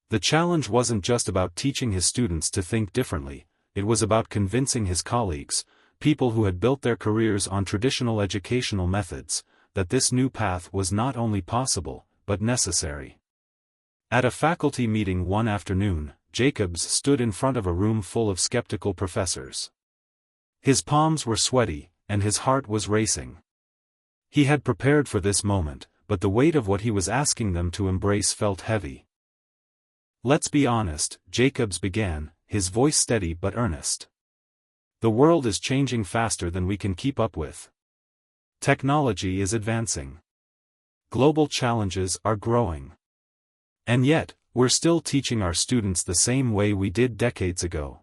The challenge wasn't just about teaching his students to think differently, it was about convincing his colleagues, people who had built their careers on traditional educational methods, that this new path was not only possible, but necessary. At a faculty meeting one afternoon, Jacobs stood in front of a room full of skeptical professors. His palms were sweaty, and his heart was racing. He had prepared for this moment, but the weight of what he was asking them to embrace felt heavy. "Let's be honest," Jacobs began, his voice steady but earnest. "The world is changing faster than we can keep up with. Technology is advancing. Global challenges are growing. And yet, we're still teaching our students the same way we did decades ago.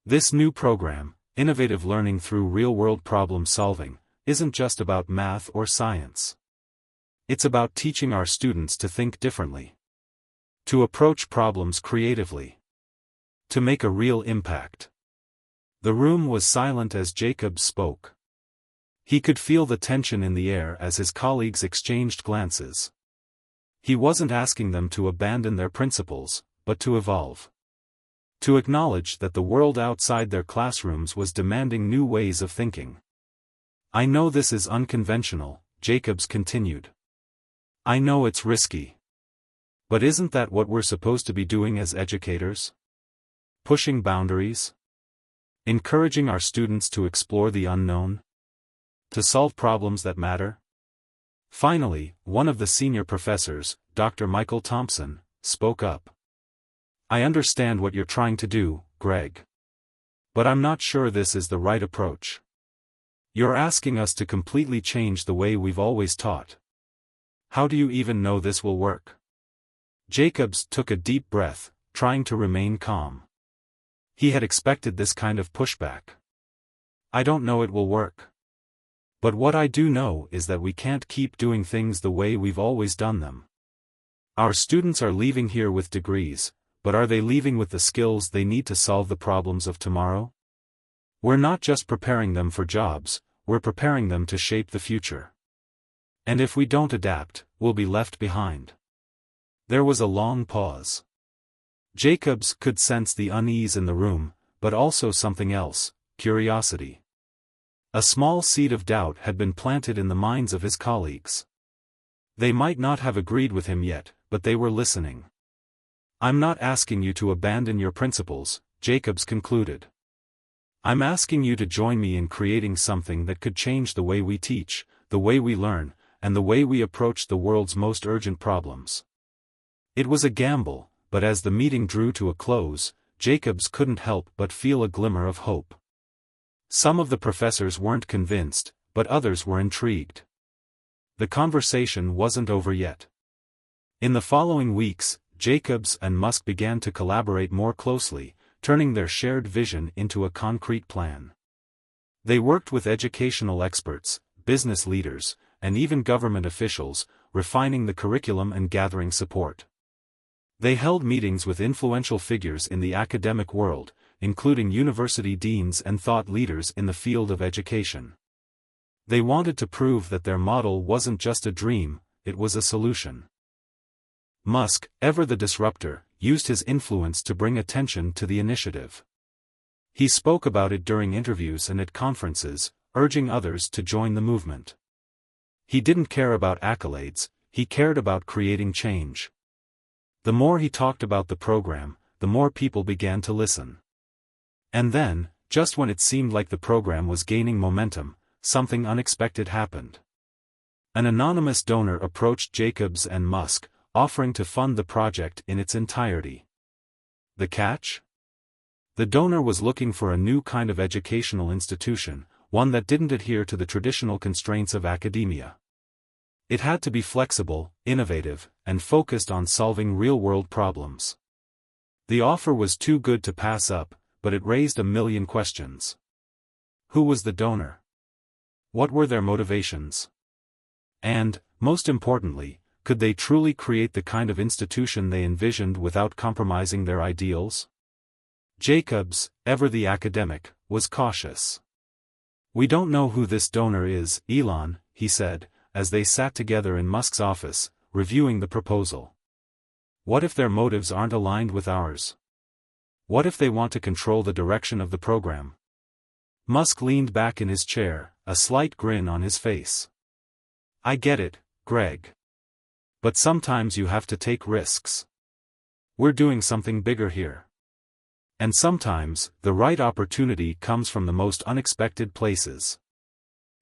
This new program, innovative learning through real-world problem-solving, isn't just about math or science. It's about teaching our students to think differently. To approach problems creatively. To make a real impact." The room was silent as Jacobs spoke. He could feel the tension in the air as his colleagues exchanged glances. He wasn't asking them to abandon their principles, but to evolve. To acknowledge that the world outside their classrooms was demanding new ways of thinking. I know this is unconventional, Jacobs continued. I know it's risky. But isn't that what we're supposed to be doing as educators? Pushing boundaries? Encouraging our students to explore the unknown? To solve problems that matter? Finally, one of the senior professors, Dr. Michael Thompson, spoke up. I understand what you're trying to do, Greg. But I'm not sure this is the right approach. You're asking us to completely change the way we've always taught. How do you even know this will work? Jacobs took a deep breath, trying to remain calm. He had expected this kind of pushback. I don't know it will work. But what I do know is that we can't keep doing things the way we've always done them. Our students are leaving here with degrees, but are they leaving with the skills they need to solve the problems of tomorrow? We're not just preparing them for jobs, we're preparing them to shape the future. And if we don't adapt, we'll be left behind. There was a long pause. Jacobs could sense the unease in the room, but also something else, curiosity. A small seed of doubt had been planted in the minds of his colleagues. They might not have agreed with him yet, but they were listening. I'm not asking you to abandon your principles, Jacobs concluded. I'm asking you to join me in creating something that could change the way we teach, the way we learn, and the way we approach the world's most urgent problems. It was a gamble, but as the meeting drew to a close, Jacobs couldn't help but feel a glimmer of hope. Some of the professors weren't convinced, but others were intrigued. The conversation wasn't over yet. In the following weeks, Jacobs and Musk began to collaborate more closely, turning their shared vision into a concrete plan. They worked with educational experts, business leaders, and even government officials, refining the curriculum and gathering support. They held meetings with influential figures in the academic world, including university deans and thought leaders in the field of education. They wanted to prove that their model wasn't just a dream, it was a solution. Musk, ever the disruptor, used his influence to bring attention to the initiative. He spoke about it during interviews and at conferences, urging others to join the movement. He didn't care about accolades, he cared about creating change. The more he talked about the program, the more people began to listen. And then, just when it seemed like the program was gaining momentum, something unexpected happened. An anonymous donor approached Jacobs and Musk, offering to fund the project in its entirety. The catch? The donor was looking for a new kind of educational institution, one that didn't adhere to the traditional constraints of academia. It had to be flexible, innovative, and focused on solving real-world problems. The offer was too good to pass up, but it raised a million questions. Who was the donor? What were their motivations? And, most importantly, could they truly create the kind of institution they envisioned without compromising their ideals? Jacobs, ever the academic, was cautious. We don't know who this donor is, Elon, he said, as they sat together in Musk's office, reviewing the proposal. What if their motives aren't aligned with ours? What if they want to control the direction of the program? Musk leaned back in his chair, a slight grin on his face. I get it, Greg. But sometimes you have to take risks. We're doing something bigger here. And sometimes, the right opportunity comes from the most unexpected places.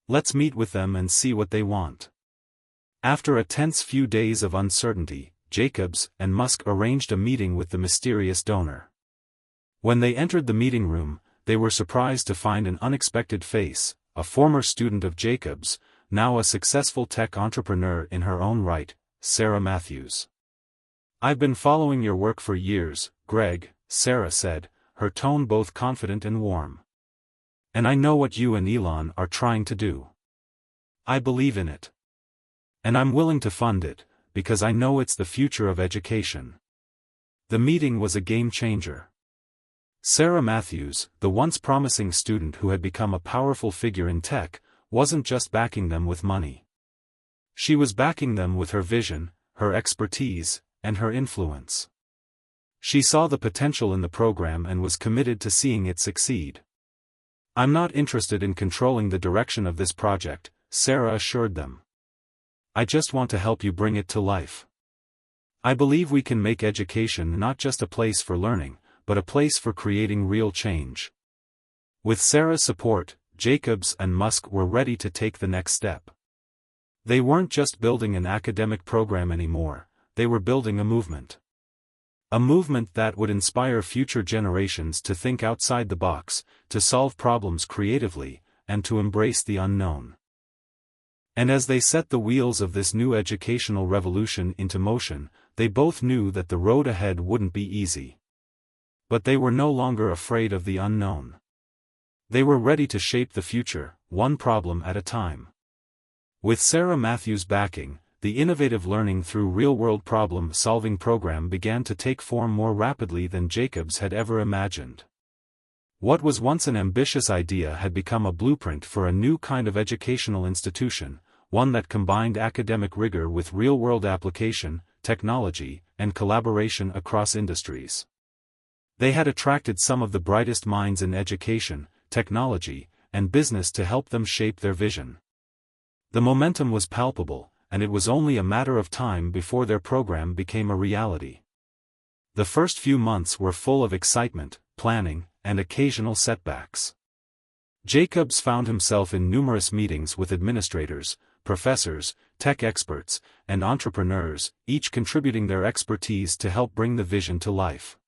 Let's meet with them and see what they want. After a tense few days of uncertainty, Jacobs and Musk arranged a meeting with the mysterious donor. When they entered the meeting room, they were surprised to find an unexpected face, a former student of Jacobs, now a successful tech entrepreneur in her own right, Sarah Matthews. I've been following your work for years, Greg, Sarah said, her tone both confident and warm. And I know what you and Elon are trying to do. I believe in it. And I'm willing to fund it, because I know it's the future of education. The meeting was a game changer. Sarah Matthews, the once promising student who had become a powerful figure in tech, wasn't just backing them with money. She was backing them with her vision, her expertise, and her influence. She saw the potential in the program and was committed to seeing it succeed. "I'm not interested in controlling the direction of this project," Sarah assured them. "I just want to help you bring it to life. I believe we can make education not just a place for learning, but a place for creating real change." With Sarah's support, Jacobs and Musk were ready to take the next step. They weren't just building an academic program anymore, they were building a movement. A movement that would inspire future generations to think outside the box, to solve problems creatively, and to embrace the unknown. And as they set the wheels of this new educational revolution into motion, they both knew that the road ahead wouldn't be easy. But they were no longer afraid of the unknown. They were ready to shape the future, one problem at a time. With Sarah Matthews' backing, the innovative learning through real-world problem-solving program began to take form more rapidly than Jacobs had ever imagined. What was once an ambitious idea had become a blueprint for a new kind of educational institution, one that combined academic rigor with real-world application, technology, and collaboration across industries. They had attracted some of the brightest minds in education, technology, and business to help them shape their vision. The momentum was palpable, and it was only a matter of time before their program became a reality. The first few months were full of excitement, planning, and occasional setbacks. Jacobs found himself in numerous meetings with administrators, professors, tech experts, and entrepreneurs, each contributing their expertise to help bring the vision to life.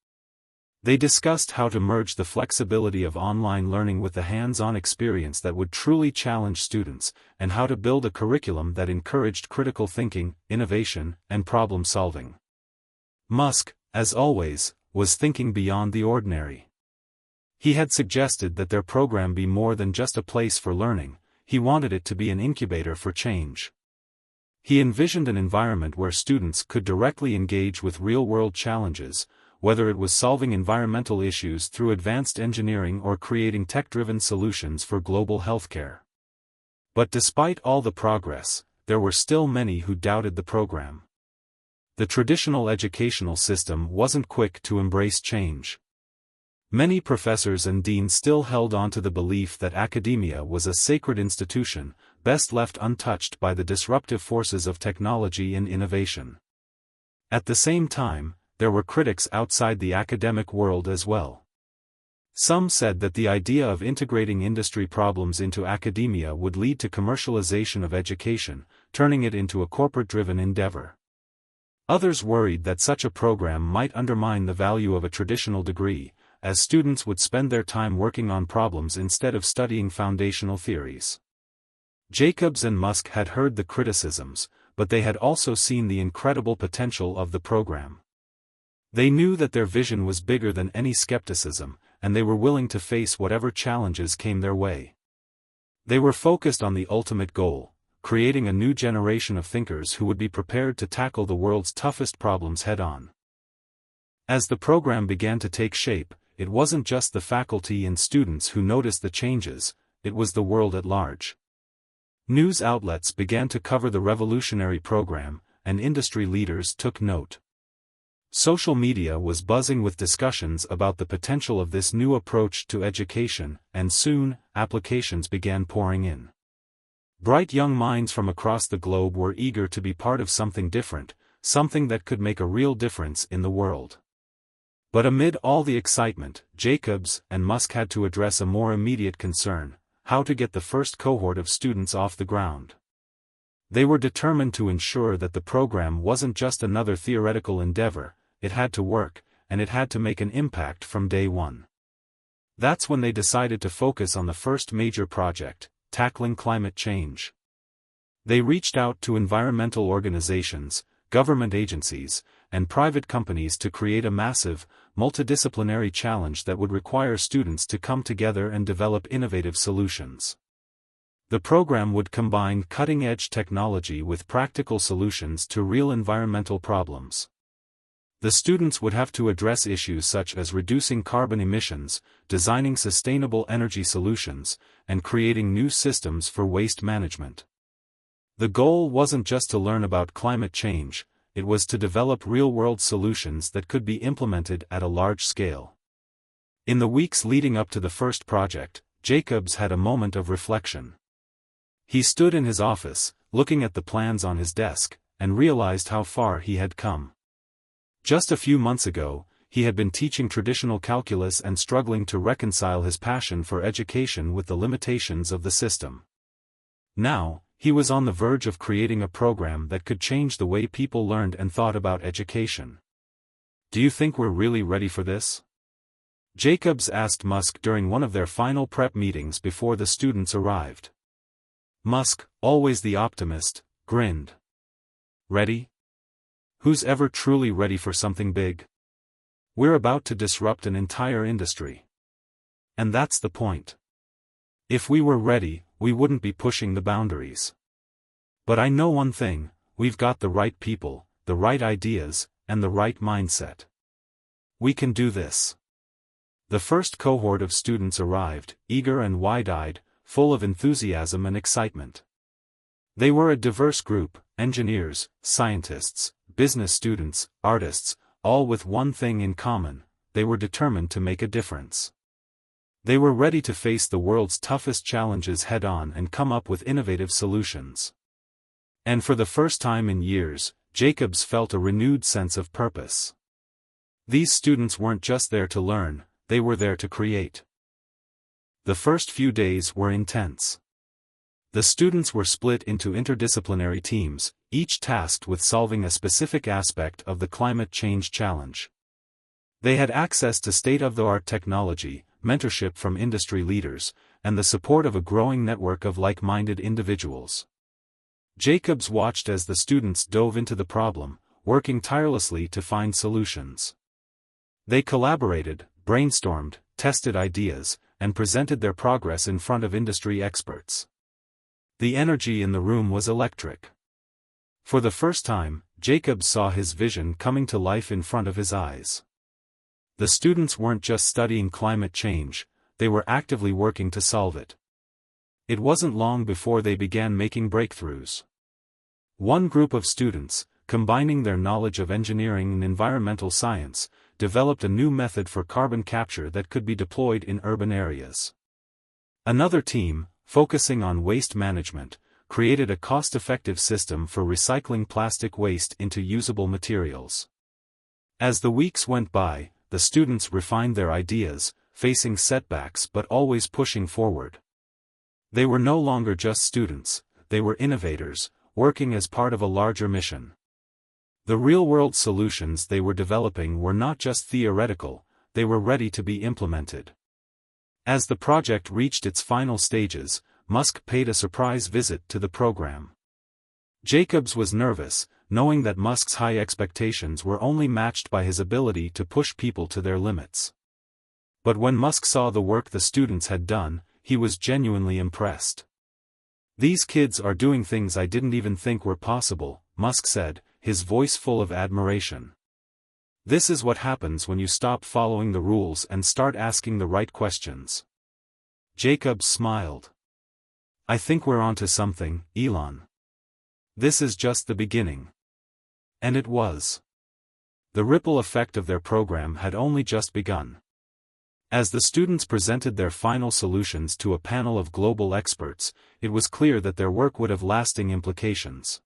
They discussed how to merge the flexibility of online learning with the hands-on experience that would truly challenge students, and how to build a curriculum that encouraged critical thinking, innovation, and problem-solving. Musk, as always, was thinking beyond the ordinary. He had suggested that their program be more than just a place for learning, he wanted it to be an incubator for change. He envisioned an environment where students could directly engage with real-world challenges, whether it was solving environmental issues through advanced engineering or creating tech-driven solutions for global healthcare. But despite all the progress, there were still many who doubted the program. The traditional educational system wasn't quick to embrace change. Many professors and deans still held on to the belief that academia was a sacred institution, best left untouched by the disruptive forces of technology and innovation. At the same time, there were critics outside the academic world as well. Some said that the idea of integrating industry problems into academia would lead to commercialization of education, turning it into a corporate-driven endeavor. Others worried that such a program might undermine the value of a traditional degree, as students would spend their time working on problems instead of studying foundational theories. Jacobs and Musk had heard the criticisms, but they had also seen the incredible potential of the program. They knew that their vision was bigger than any skepticism, and they were willing to face whatever challenges came their way. They were focused on the ultimate goal, creating a new generation of thinkers who would be prepared to tackle the world's toughest problems head-on. As the program began to take shape, it wasn't just the faculty and students who noticed the changes, it was the world at large. News outlets began to cover the revolutionary program, and industry leaders took note. Social media was buzzing with discussions about the potential of this new approach to education, and soon, applications began pouring in. Bright young minds from across the globe were eager to be part of something different, something that could make a real difference in the world. But amid all the excitement, Jacobs and Musk had to address a more immediate concern: how to get the first cohort of students off the ground. They were determined to ensure that the program wasn't just another theoretical endeavor, it had to work, and it had to make an impact from day one. That's when they decided to focus on the first major project, tackling climate change. They reached out to environmental organizations, government agencies, and private companies to create a massive, multidisciplinary challenge that would require students to come together and develop innovative solutions. The program would combine cutting-edge technology with practical solutions to real environmental problems. The students would have to address issues such as reducing carbon emissions, designing sustainable energy solutions, and creating new systems for waste management. The goal wasn't just to learn about climate change, it was to develop real-world solutions that could be implemented at a large scale. In the weeks leading up to the first project, Jacobs had a moment of reflection. He stood in his office, looking at the plans on his desk, and realized how far he had come. Just a few months ago, he had been teaching traditional calculus and struggling to reconcile his passion for education with the limitations of the system. Now, he was on the verge of creating a program that could change the way people learned and thought about education. "Do you think we're really ready for this?" Jacobs asked Musk during one of their final prep meetings before the students arrived. Musk, always the optimist, grinned. "Ready? Who's ever truly ready for something big? We're about to disrupt an entire industry. And that's the point. If we were ready, we wouldn't be pushing the boundaries. But I know one thing, we've got the right people, the right ideas, and the right mindset. We can do this." The first cohort of students arrived, eager and wide-eyed, full of enthusiasm and excitement. They were a diverse group: engineers, scientists, business students, artists, all with one thing in common: they were determined to make a difference. They were ready to face the world's toughest challenges head-on and come up with innovative solutions. And for the first time in years, Jacobs felt a renewed sense of purpose. These students weren't just there to learn, they were there to create. The first few days were intense. The students were split into interdisciplinary teams, each tasked with solving a specific aspect of the climate change challenge. They had access to state-of-the-art technology, mentorship from industry leaders, and the support of a growing network of like-minded individuals. Jacobs watched as the students dove into the problem, working tirelessly to find solutions. They collaborated, brainstormed, tested ideas, and presented their progress in front of industry experts. The energy in the room was electric. For the first time, Jacobs saw his vision coming to life in front of his eyes. The students weren't just studying climate change, they were actively working to solve it. It wasn't long before they began making breakthroughs. One group of students, combining their knowledge of engineering and environmental science, developed a new method for carbon capture that could be deployed in urban areas. Another team, focusing on waste management, created a cost-effective system for recycling plastic waste into usable materials. As the weeks went by, the students refined their ideas, facing setbacks but always pushing forward. They were no longer just students, they were innovators, working as part of a larger mission. The real-world solutions they were developing were not just theoretical, they were ready to be implemented. As the project reached its final stages, Musk paid a surprise visit to the program. Jacobs was nervous, knowing that Musk's high expectations were only matched by his ability to push people to their limits. But when Musk saw the work the students had done, he was genuinely impressed. "These kids are doing things I didn't even think were possible," Musk said, his voice full of admiration. "This is what happens when you stop following the rules and start asking the right questions." Jacobs smiled. "I think we're onto something, Elon. This is just the beginning." And it was. The ripple effect of their program had only just begun. As the students presented their final solutions to a panel of global experts, it was clear that their work would have lasting implications.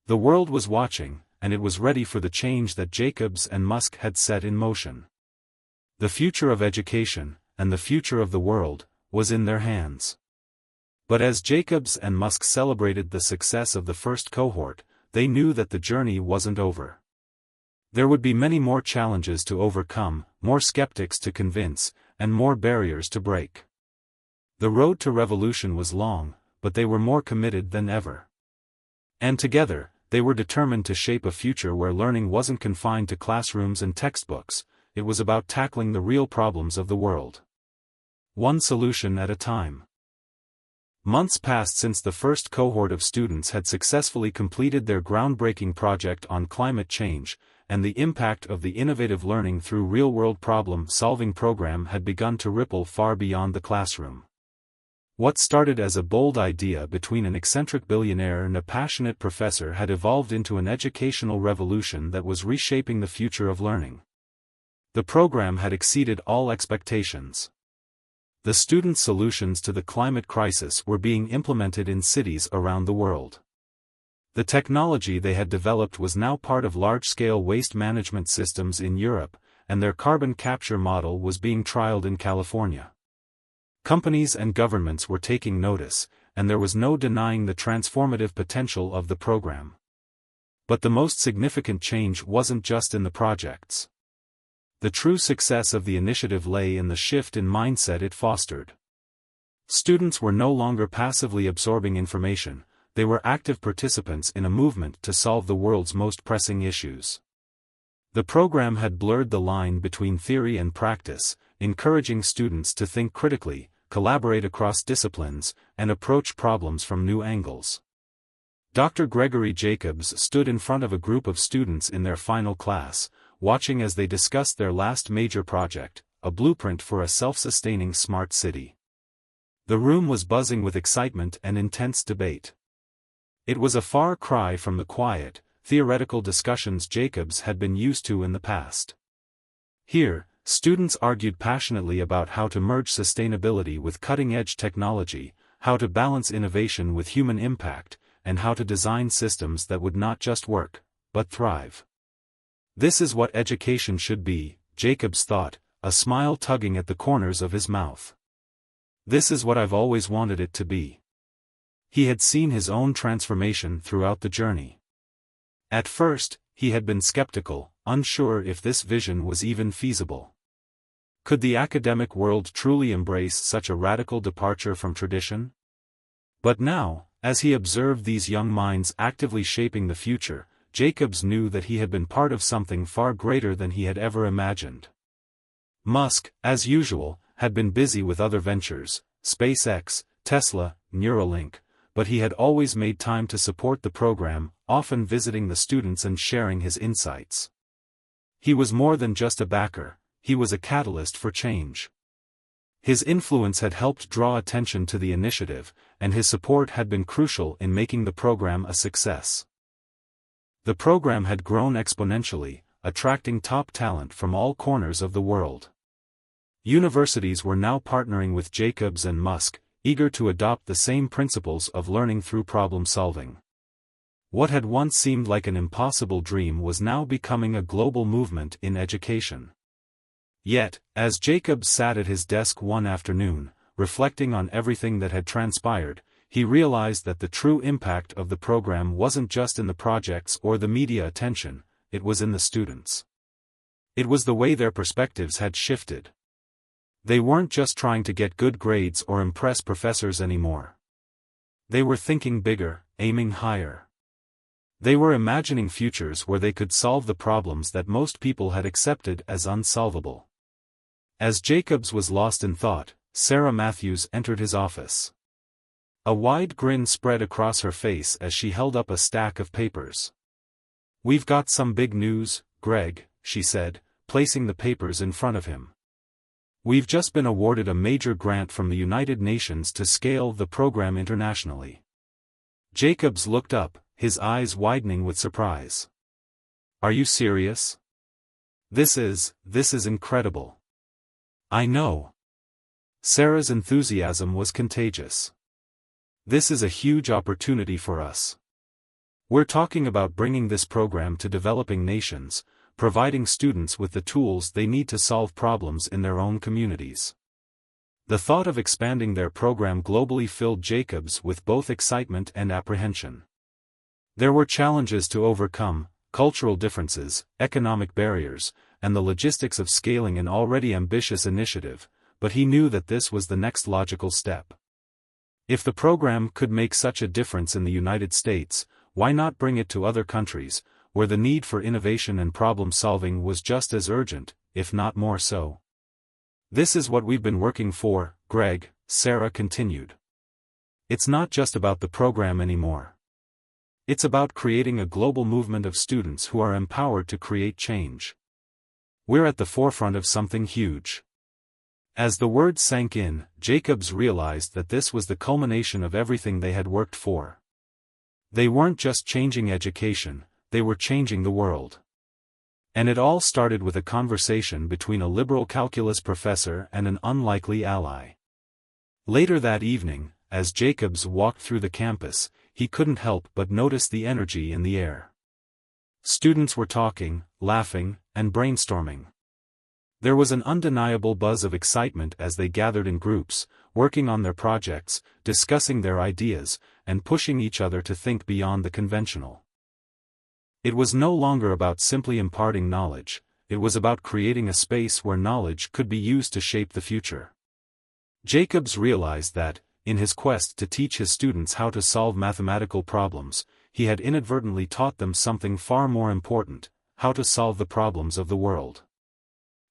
The world was watching, and it was ready for the change that Jacobs and Musk had set in motion. The future of education, and the future of the world, was in their hands. But as Jacobs and Musk celebrated the success of the first cohort, they knew that the journey wasn't over. There would be many more challenges to overcome, more skeptics to convince, and more barriers to break. The road to revolution was long, but they were more committed than ever. And together, they were determined to shape a future where learning wasn't confined to classrooms and textbooks, it was about tackling the real problems of the world. One solution at a time. Months passed since the first cohort of students had successfully completed their groundbreaking project on climate change, and the impact of the innovative learning through real-world problem-solving program had begun to ripple far beyond the classroom. What started as a bold idea between an eccentric billionaire and a passionate professor had evolved into an educational revolution that was reshaping the future of learning. The program had exceeded all expectations. The The students' solutions to the climate crisis were being implemented in cities around the world. The technology they had developed was now part of large-scale waste management systems in Europe, and their carbon capture model was being trialed in California. Companies and governments were taking notice, and there was no denying the transformative potential of the program. But the most significant change wasn't just in the projects. The true success of the initiative lay in the shift in mindset it fostered. Students were no longer passively absorbing information, they were active participants in a movement to solve the world's most pressing issues. The program had blurred the line between theory and practice, encouraging students to think critically, collaborate across disciplines, and approach problems from new angles. Dr. Gregory Jacobs stood in front of a group of students in their final class, watching as they discussed their last major project, a blueprint for a self-sustaining smart city. The room was buzzing with excitement and intense debate. It was a far cry from the quiet, theoretical discussions Jacobs had been used to in the past. Here, students argued passionately about how to merge sustainability with cutting-edge technology, how to balance innovation with human impact, and how to design systems that would not just work, but thrive. This is what education should be, Jacobs thought, a smile tugging at the corners of his mouth. This is what I've always wanted it to be. He had seen his own transformation throughout the journey. At first, he had been skeptical, unsure if this vision was even feasible. Could the academic world truly embrace such a radical departure from tradition? But now, as he observed these young minds actively shaping the future, Jacobs knew that he had been part of something far greater than he had ever imagined. Musk, as usual, had been busy with other ventures, SpaceX, Tesla, Neuralink, but he had always made time to support the program, often visiting the students and sharing his insights. He was more than just a backer, he was a catalyst for change. His influence had helped draw attention to the initiative, and his support had been crucial in making the program a success. The program had grown exponentially, attracting top talent from all corners of the world. Universities were now partnering with Jacobs and Musk, eager to adopt the same principles of learning through problem solving. What had once seemed like an impossible dream was now becoming a global movement in education. Yet, as Jacobs sat at his desk one afternoon, reflecting on everything that had transpired, he realized that the true impact of the program wasn't just in the projects or the media attention, it was in the students. It was the way their perspectives had shifted. They weren't just trying to get good grades or impress professors anymore. They were thinking bigger, aiming higher. They were imagining futures where they could solve the problems that most people had accepted as unsolvable. As Jacobs was lost in thought, Sarah Matthews entered his office. A wide grin spread across her face as she held up a stack of papers. "We've got some big news, Greg," she said, placing the papers in front of him. "We've just been awarded a major grant from the United Nations to scale the program internationally." Jacobs looked up, his eyes widening with surprise. "Are you serious? This is incredible." "I know." Sarah's enthusiasm was contagious. "This is a huge opportunity for us. We're talking about bringing this program to developing nations, providing students with the tools they need to solve problems in their own communities." The thought of expanding their program globally filled Jacobs with both excitement and apprehension. There were challenges to overcome, cultural differences, economic barriers, and the logistics of scaling an already ambitious initiative, but he knew that this was the next logical step. If the program could make such a difference in the United States, why not bring it to other countries, where the need for innovation and problem-solving was just as urgent, if not more so? "This is what we've been working for, Greg," Sarah continued. "It's not just about the program anymore. It's about creating a global movement of students who are empowered to create change. We're at the forefront of something huge." As the words sank in, Jacobs realized that this was the culmination of everything they had worked for. They weren't just changing education, they were changing the world. And it all started with a conversation between a liberal calculus professor and an unlikely ally. Later that evening, as Jacobs walked through the campus, he couldn't help but notice the energy in the air. Students were talking, laughing, and brainstorming. There was an undeniable buzz of excitement as they gathered in groups, working on their projects, discussing their ideas, and pushing each other to think beyond the conventional. It was no longer about simply imparting knowledge, it was about creating a space where knowledge could be used to shape the future. Jacobs realized that, in his quest to teach his students how to solve mathematical problems, he had inadvertently taught them something far more important: how to solve the problems of the world.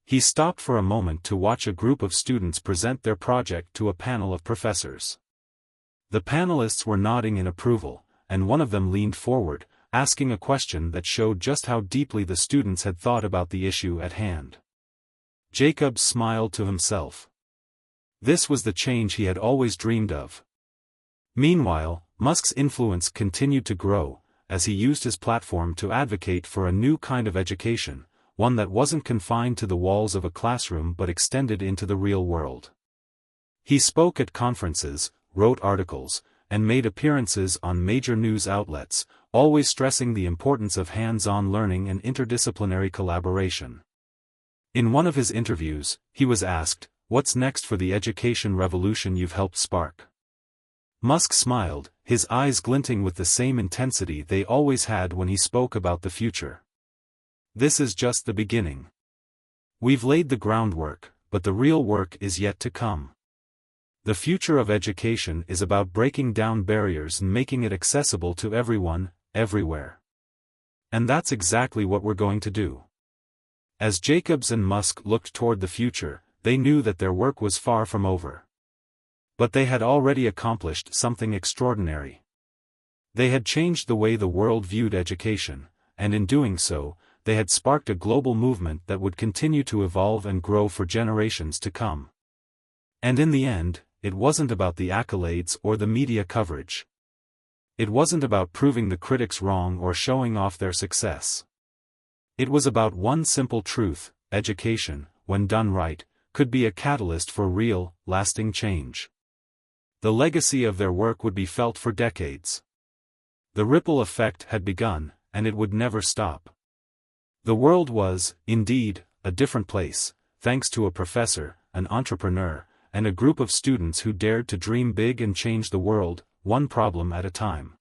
He stopped for a moment to watch a group of students present their project to a panel of professors. The panelists were nodding in approval, and one of them leaned forward, asking a question that showed just how deeply the students had thought about the issue at hand. Jacobs smiled to himself. This was the change he had always dreamed of. Meanwhile, Musk's influence continued to grow, as he used his platform to advocate for a new kind of education, one that wasn't confined to the walls of a classroom but extended into the real world. He spoke at conferences, wrote articles, and made appearances on major news outlets, always stressing the importance of hands-on learning and interdisciplinary collaboration. In one of his interviews, he was asked, "What's next for the education revolution you've helped spark?" Musk smiled, his eyes glinting with the same intensity they always had when he spoke about the future. "This is just the beginning. We've laid the groundwork, but the real work is yet to come. The future of education is about breaking down barriers and making it accessible to everyone, everywhere. And that's exactly what we're going to do." As Jacobs and Musk looked toward the future, they knew that their work was far from over. But they had already accomplished something extraordinary. They had changed the way the world viewed education, and in doing so, they had sparked a global movement that would continue to evolve and grow for generations to come. And in the end, it wasn't about the accolades or the media coverage. It wasn't about proving the critics wrong or showing off their success. It was about one simple truth: education, when done right, could be a catalyst for real, lasting change. The legacy of their work would be felt for decades. The ripple effect had begun, and it would never stop. The world was, indeed, a different place, thanks to a professor, an entrepreneur, and a group of students who dared to dream big and change the world, one problem at a time.